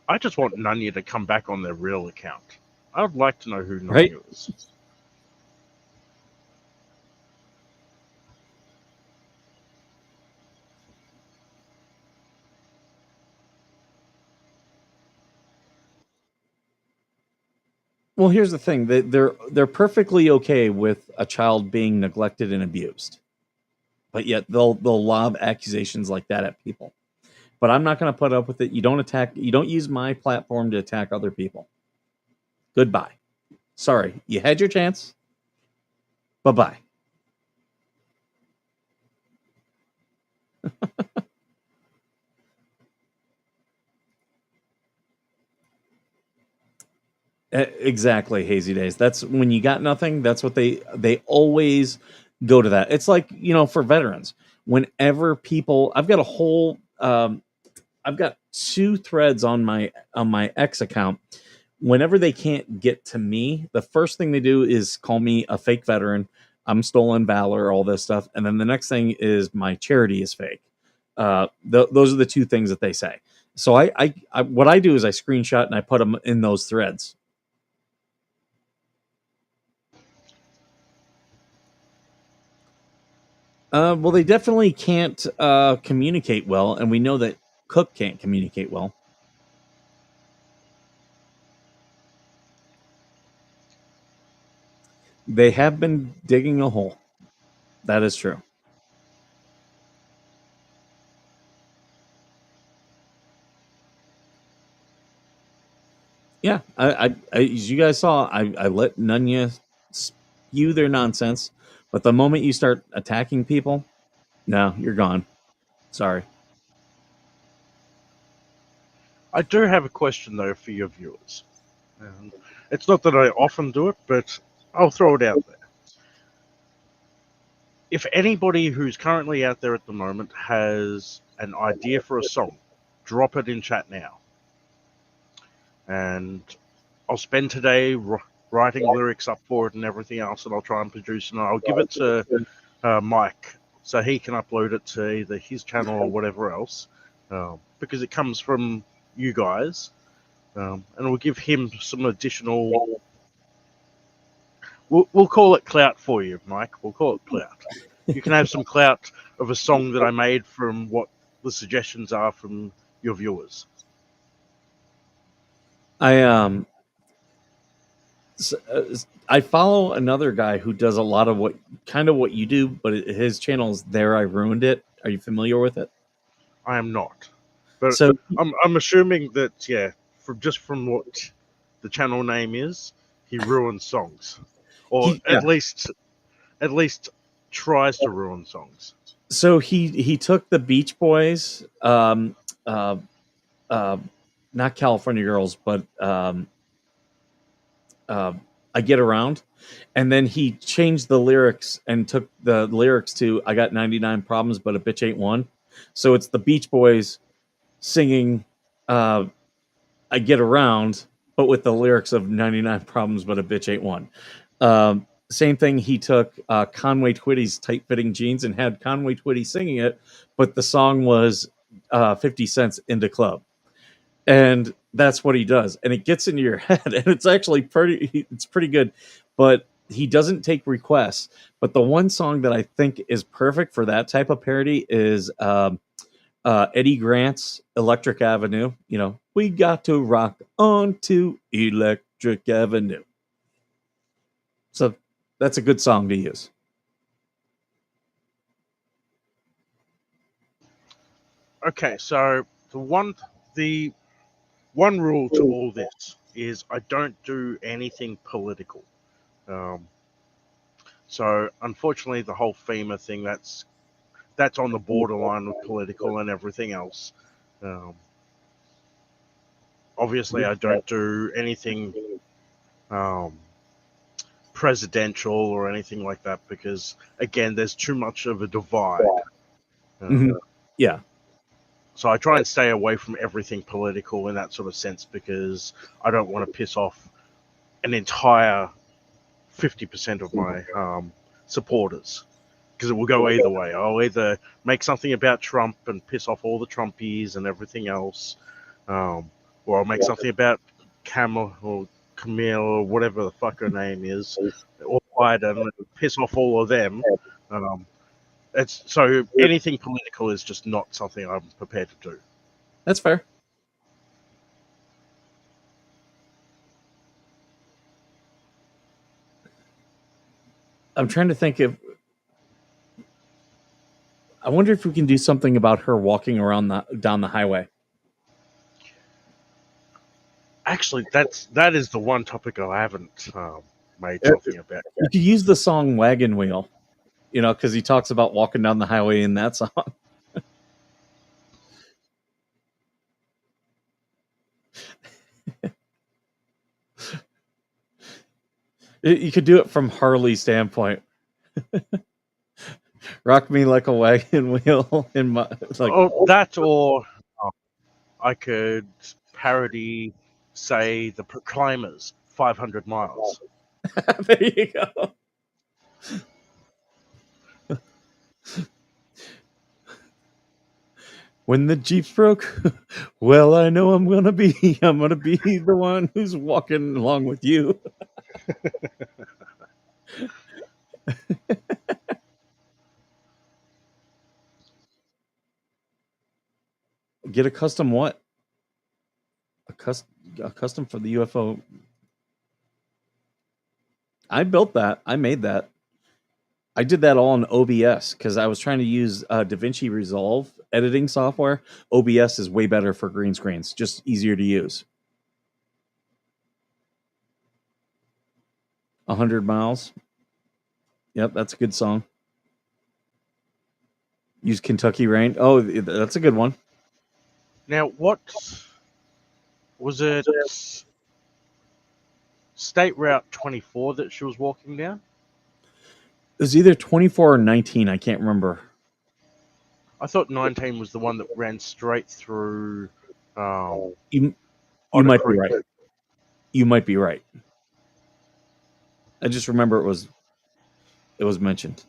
I just want Nunya to come back on their real account. I would like to know who Nunya Right? is. Well, here's the thing: they're perfectly okay with a child being neglected and abused, but yet they'll lob accusations like that at people. But I'm not going to put up with it. You don't attack. You don't use my platform to attack other people. Goodbye. Sorry, you had your chance. Bye bye. Exactly, Hazy Days. That's when you got nothing. That's what they always go to that. It's like, for veterans. Whenever people, I've got a whole, I've got 2 threads on my X account. Whenever they can't get to me, the first thing they do is call me a fake veteran. I'm stolen valor, all this stuff, and then the next thing is my charity is fake. Those are the 2 things that they say. So I what I do is I screenshot and I put them in those threads. Well, they definitely can't communicate well, and we know that Cook can't communicate well. They have been digging a hole. That is true. Yeah, as you guys saw, I let Nunya spew their nonsense, but the moment you start attacking people, no, you're gone. Sorry. I do have a question though for your viewers. And it's not that I often do it, but I'll throw it out there. If anybody who's currently out there at the moment has an idea for a song, drop it in chat now. And I'll spend today writing lyrics up for it and everything else, and I'll try and produce it. And I'll give it to Mike so he can upload it to either his channel or whatever else, because it comes from you guys, and we'll give him some additional. We'll call it clout for you, Mike. We'll call it clout. You can have some clout of a song that I made from what the suggestions are from your viewers. I follow another guy who does a lot of what you do, but his channel is There I Ruined It. Are you familiar with it? I am not, but So I'm assuming that from what the channel name is, he ruins songs, or at least tries to ruin songs. So he took the Beach Boys, not California Girls, but I Get Around, and then he changed the lyrics and took the lyrics to I Got 99 Problems, but a Bitch Ain't One. So it's the Beach Boys singing I Get Around, but with the lyrics of 99 Problems, but a Bitch Ain't One. Same thing, he took Conway Twitty's Tight Fitting Jeans and had Conway Twitty singing it, but the song was 50 Cent's In the Club. And that's what he does. And it gets into your head, and it's actually pretty good. But he doesn't take requests. But the one song that I think is perfect for that type of parody is Eddie Grant's Electric Avenue. We got to rock on to Electric Avenue. So that's a good song to use. Okay, so the one rule to all this is I don't do anything political. So unfortunately, the whole FEMA thing, that's on the borderline with political and everything else. Obviously, I don't do anything presidential or anything like that because, again, there's too much of a divide. Yeah. So I try and stay away from everything political in that sort of sense because I don't want to piss off an entire 50% of my supporters, because it will go either way. I'll either make something about Trump and piss off all the Trumpies and everything else, or I'll make something about Camille or whatever the fuck her name is, or Biden, and piss off all of them. It's so anything political is just not something I'm prepared to do. That's fair. I'm trying to think if I wonder if we can do something about her walking around down the highway. Actually, that is the one topic I haven't made something about. You could use the song "Wagon Wheel," because he talks about walking down the highway in that song. You could do it from Harley's standpoint. Rock me like a wagon wheel in my that, or I could parody, say, the Proclaimers, 500 Miles. There you go. When the Jeep's broke, well, I know I'm gonna be the one who's walking along with you. Get a custom what? A custom for the UFO. I built that. I made that. I did that all in OBS because I was trying to use DaVinci Resolve editing software. OBS is way better for green screens, just easier to use. 100 Miles. Yep, that's a good song. Use Kentucky Rain. Oh, that's a good one. Now, what was it? State Route 24 that she was walking down? It was either 24 or 19. I can't remember. I thought 19 was the one that ran straight through. You might be right. You might be right. I just remember it was mentioned.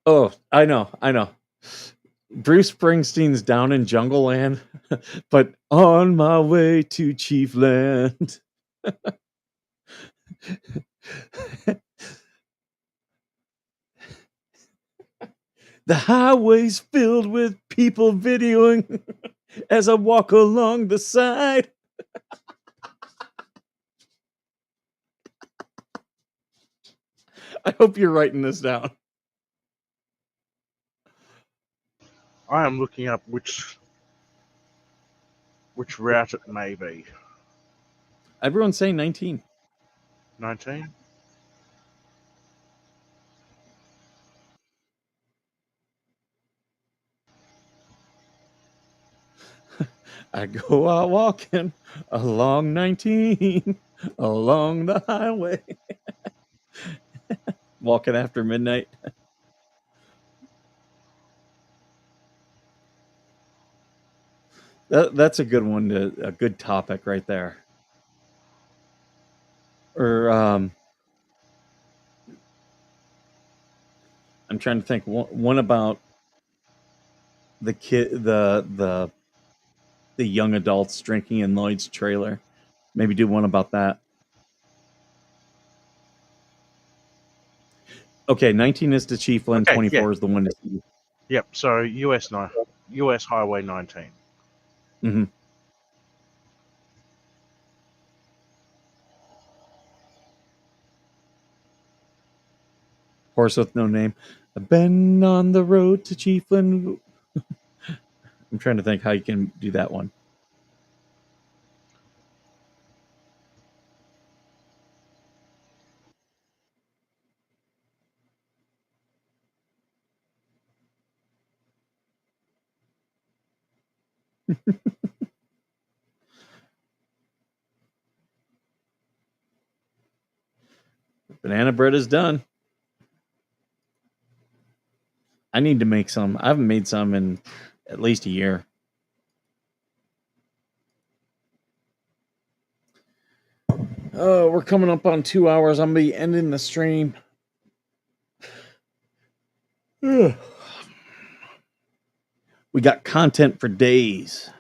Oh, I know. Bruce Springsteen's Down in Jungle Land, but on my way to Chief Land. The highway's filled with people videoing as I walk along the side. I hope you're writing this down. I am looking up which route it may be. Everyone's saying 19. 19? I go out walking along 19, along the highway. Walking after midnight. That's a good one, a good topic right there. Or I'm trying to think one about the kid, the young adults drinking in Lloyd's trailer. Maybe do one about that. Okay, 19 is to Chiefland, okay, 24 is the one to see. Yep, so US Highway 19. Mm-hmm. Horse with no name. I've been on the road to Chiefland. I'm trying to think how you can do that one. Banana bread is done. I need to make some. I haven't made some in at least a year. Oh, we're coming up on 2 hours. I'm gonna be ending the stream. Ugh. We got content for days.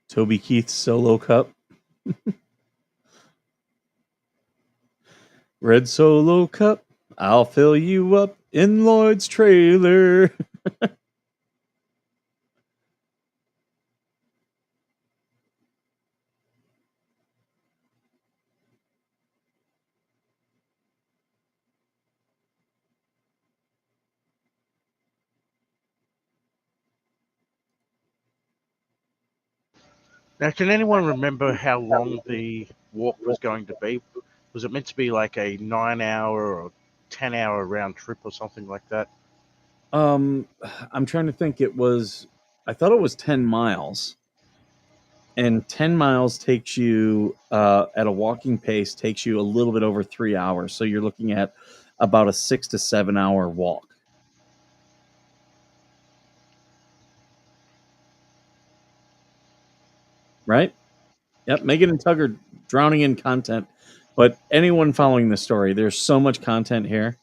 Toby Keith's solo cup. Red Solo Cup, I'll fill you up in Lloyd's trailer. Now, can anyone remember how long the walk was going to be? Was it meant to be like a 9-hour or 10-hour round trip or something like that? I'm trying to think. I thought it was 10 miles. And 10 miles takes you, at a walking pace, takes you a little bit over 3 hours. So you're looking at about a 6 to 7 hour walk. Right? Yep. Megan and Tug are drowning in content. But anyone following the story, there's so much content here.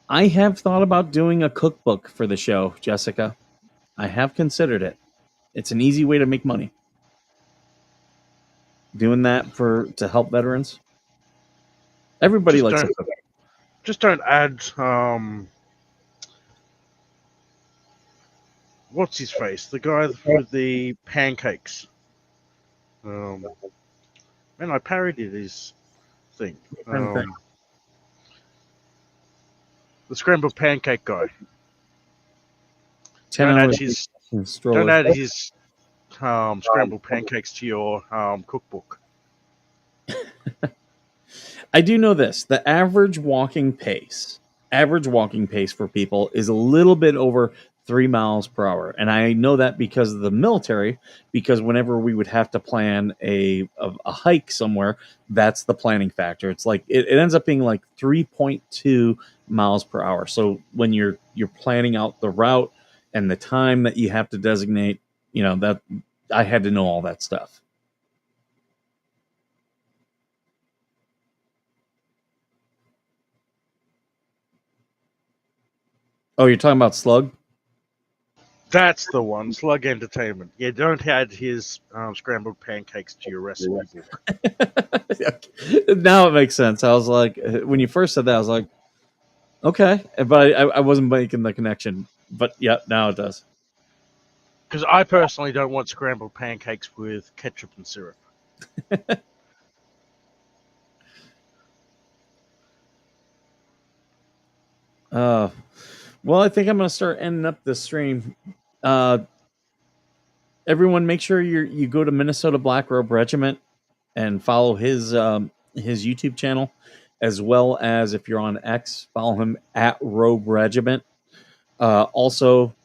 I have thought about doing a cookbook for the show, Jessica. I have considered it. It's an easy way to make money. Doing that to help veterans. Everybody Just likes don't- to cook. Just don't add what's his face? The guy with the pancakes. Man, I parodied his thing. The scrambled pancake guy. 10 Don't hours. don't add his scrambled pancakes to your cookbook. I do know this. The average walking pace for people is a little bit over 3 miles per hour. And I know that because of the military, because whenever we would have to plan a hike somewhere, that's the planning factor. It's like it ends up being like 3.2 miles per hour. So when you're planning out the route and the time that you have to designate, that I had to know all that stuff. Oh, you're talking about Slug? That's the one, Slug Entertainment. Yeah, don't add his scrambled pancakes to your recipe book. Now it makes sense. I was like, when you first said that, I was like, okay, but I wasn't making the connection. But yeah, now it does. Because I personally don't want scrambled pancakes with ketchup and syrup. Well, I think I'm going to start ending up this stream. Everyone, make sure you go to Minnesota Black Robe Regiment and follow his YouTube channel, as well as if you're on X, follow him at Robe Regiment. Also,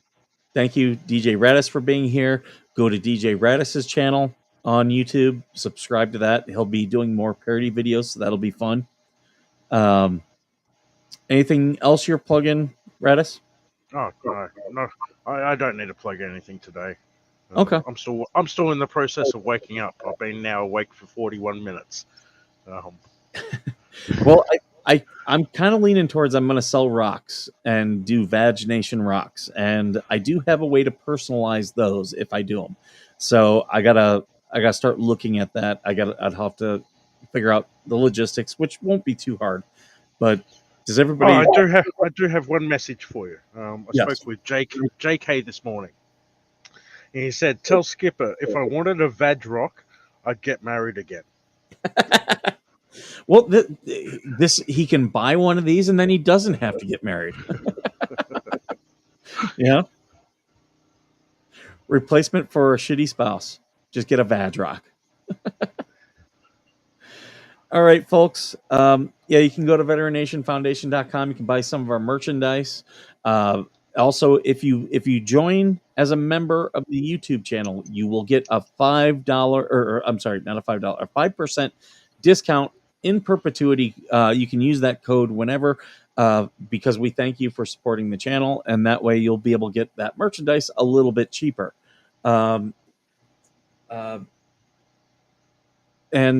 thank you, DJ Radis, for being here. Go to DJ Radis's channel on YouTube. Subscribe to that. He'll be doing more parody videos, so that'll be fun. Anything else you're plugging, Radis? Oh no, I don't need to plug anything today. Okay. I'm still in the process of waking up. I've been now awake for 41 minutes. Well, I'm kind of leaning towards I'm going to sell rocks and do Vag Nation rocks, and I do have a way to personalize those if I do them. So I gotta start looking at that. I'd have to figure out the logistics, which won't be too hard. But does everybody? I do have one message for you. I spoke with JK this morning. And he said, "Tell Skipper if I wanted a Vag rock, I'd get married again." Well, he can buy one of these, and then he doesn't have to get married. Yeah. Replacement for a shitty spouse. Just get a Vag rock. All right, folks. Yeah, you can go to veterannationfoundation.com. You can buy some of our merchandise. Also, if you join as a member of the YouTube channel, you will get a $5 or I'm sorry, not a $5, a 5% discount in perpetuity. You can use that code whenever because we thank you for supporting the channel, and that way you'll be able to get that merchandise a little bit cheaper. And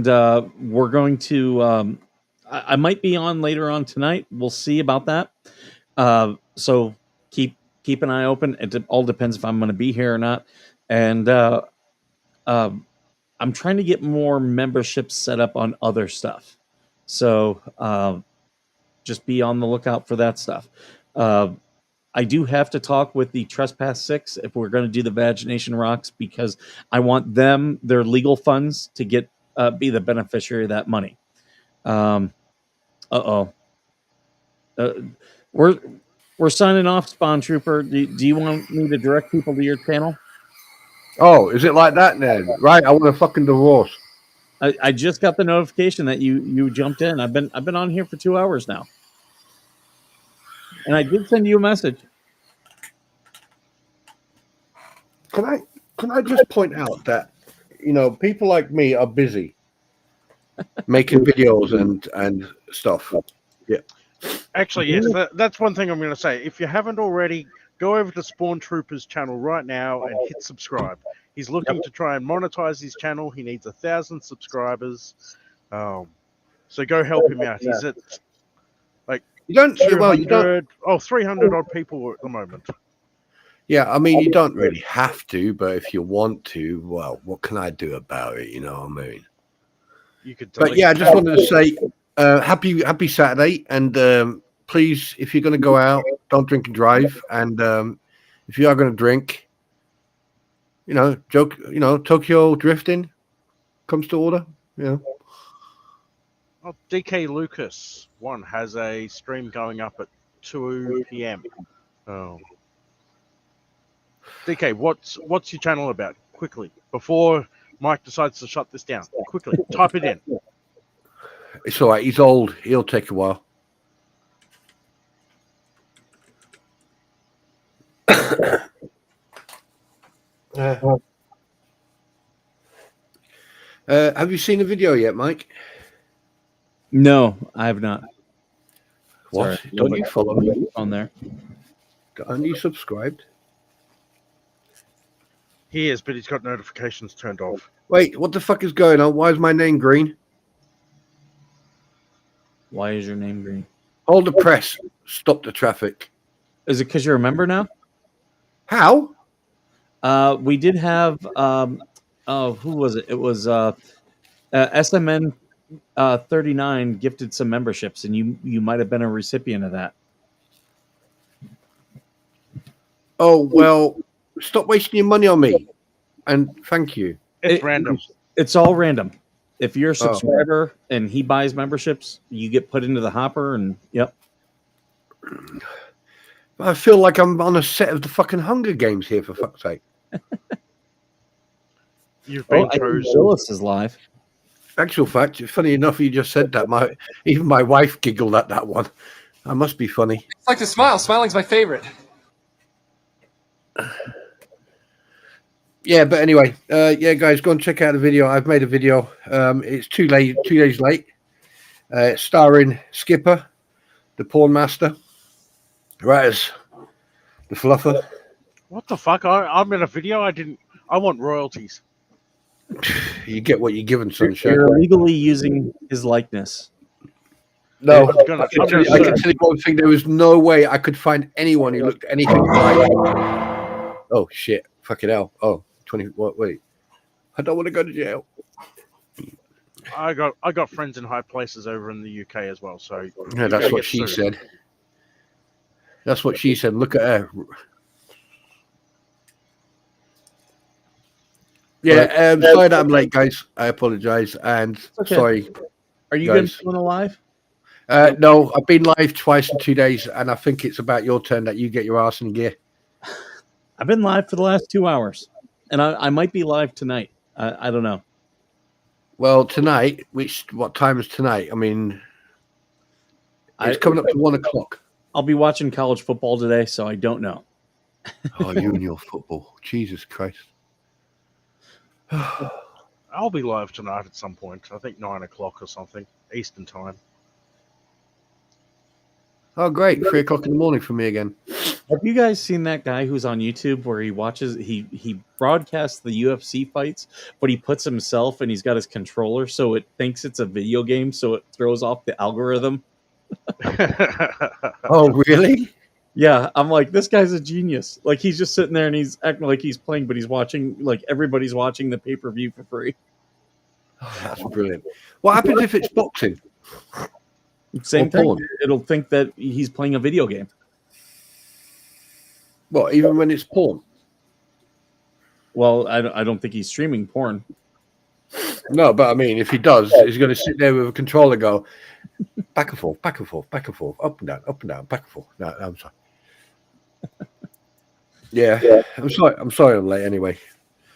we're going to I might be on later on tonight. We'll see about that. So keep an eye open. It all depends if I'm going to be here or not. And I'm trying to get more memberships set up on other stuff. So just be on the lookout for that stuff. I do have to talk with the Trespass 6 if we're going to do the Vagination Rocks, because I want them, their legal funds, to get be the beneficiary of that money. We're signing off, Spawn Trooper. Do you want me to direct people to your channel? Oh, is it like that, Ned? Right, I want a fucking divorce. I just got the notification that you jumped in. I've been on here for 2 hours now, and I did send you a message. Can I just point out that, you know, people like me are busy making videos and stuff. Yeah. Actually, yes, that's one thing I'm going to say. If you haven't already, go over to Spawn Trooper's channel right now and hit subscribe. He's looking to try and monetize his channel. He needs 1,000 subscribers. So go help him out. He's at like 300 odd people at the moment. Yeah, I mean, you don't really have to, but if you want to, well, what can I do about it? You know what I mean? You could. But yeah, I just wanted to say, happy Saturday, and please, if you're going to go out, don't drink and drive, and if you are going to drink, Tokyo Drifting comes to order. Yeah. Oh, DK Lucas 1 has a stream going up at 2 p.m. Oh. DK, what's your channel about? Quickly, before Mike decides to shut this down. Quickly, type it in. It's all right. He's old. He'll take a while. Have you seen the video yet, Mike? No, I have not. What? Sorry, Don't you follow me on there? Aren't you subscribed? He is, but he's got notifications turned off. Wait, what the fuck is going on? Why is my name green? Why is your name green? Hold the press. Stop the traffic. Is it because you're a member now? How? We did have who was it? It was SMN 39 gifted some memberships, and you might have been a recipient of that. Oh, well, stop wasting your money on me. And thank you. It's random. It's all random. If you're a subscriber and he buys memberships, you get put into the hopper, and yep. I feel like I'm on a set of the fucking Hunger Games here, for fuck's sake. You've been chosen. Willis is live. Actual fact, funny enough, you just said that. Even my wife giggled at that one. I must be funny. It's like to smile. Smiling's my favorite. Yeah, but anyway, yeah, guys, go and check out the video. I've made a video. It's 2 days late. Starring Skipper, the porn master, Raz, the fluffer. What the fuck? I'm in a video. I want royalties. You get what you're given, sunshine. You're illegally using his likeness. No, I can tell you one thing. There was no way I could find anyone who looked anything like. Oh shit! Fucking hell! Oh, 20. What? Wait, I don't want to go to jail. I got friends in high places over in the UK as well. So yeah, that's what she said. That's what she said. Look at her. Yeah, sorry that I'm late, guys. I apologize, and sorry. Are you going to be alive? No, I've been live twice in 2 days, and I think it's about your turn that you get your arse in gear. I've been live for the last 2 hours, and I might be live tonight. I don't know. Well, tonight, what time is tonight? I mean, it's coming up to 1 o'clock. I'll be watching college football today, so I don't know. Oh, you and your football. Jesus Christ. I'll be live tonight at some point. I think 9 o'clock or something, Eastern time. Oh, great. 3 o'clock in the morning for me again. Have you guys seen that guy who's on YouTube where he broadcasts the UFC fights, but he puts himself and he's got his controller so it thinks it's a video game, so it throws off the algorithm? Oh, really? Yeah, I'm like, this guy's a genius. Like, he's just sitting there and he's acting like he's playing, but he's watching, like, everybody's watching the pay-per-view for free. Oh, that's brilliant. What happens if it's boxing? Same Or thing. porn? It'll think that he's playing a video game. What, even when it's porn? Well, I don't think he's streaming porn. No, but I mean, if he does, he's going to sit there with a controller and go back and forth, back and forth, back and forth, up and down, back and forth. No, I'm sorry. Yeah, I'm sorry I'm late anyway.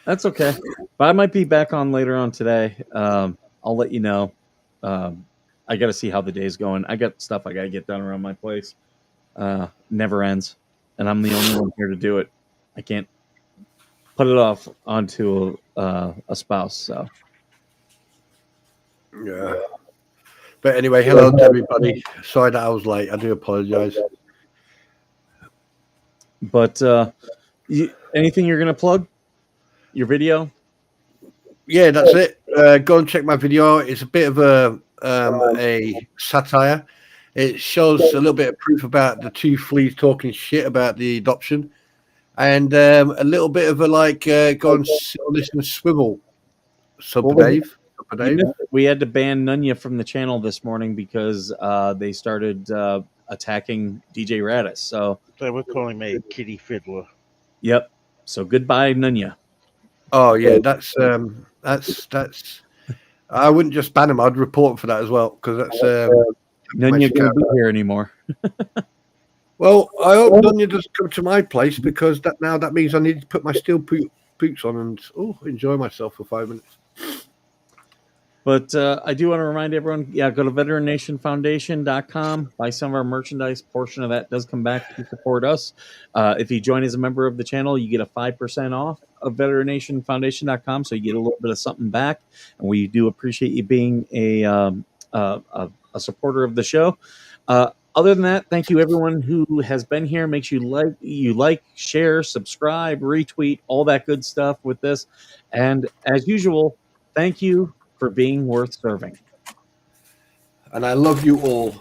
That's okay. But I might be back on later on today. I'll let you know. I got to see how the day's going. I got stuff I got to get done around my place. Never ends. And I'm the only one here to do it. I can't put it off onto a spouse. So Yeah. But anyway, hello to everybody. Sorry that I was late. I do apologize. But anything you're going to plug? Your video? Yeah, that's it. Go and check my video. It's a bit of a satire. It shows a little bit of proof about the two fleas talking shit about the adoption, and a little bit of a go and listen to Swivel. Dave. We had to ban Nunya from the channel this morning because they started attacking DJ Radis. So They were calling me Kitty Fiddler. yep. So goodbye, Nunya. Oh yeah, that's. I wouldn't just ban him. I'd report him for that as well because that's. Nunya can't be here anymore. Well, I hope Nunya doesn't come to my place because that means I need to put my steel boots on and enjoy myself for 5 minutes. But I do want to remind everyone, go to veterannationfoundation.com, buy some of our merchandise. Portion of that does come back to support us. If you join as a member of the channel, you get a 5% off of veterannationfoundation.com, so you get a little bit of something back. And we do appreciate you being a supporter of the show. Other than that, thank you everyone who has been here. Make sure you like, share, subscribe, retweet, all that good stuff with this. And as usual, thank you for being worth serving. And I love you all.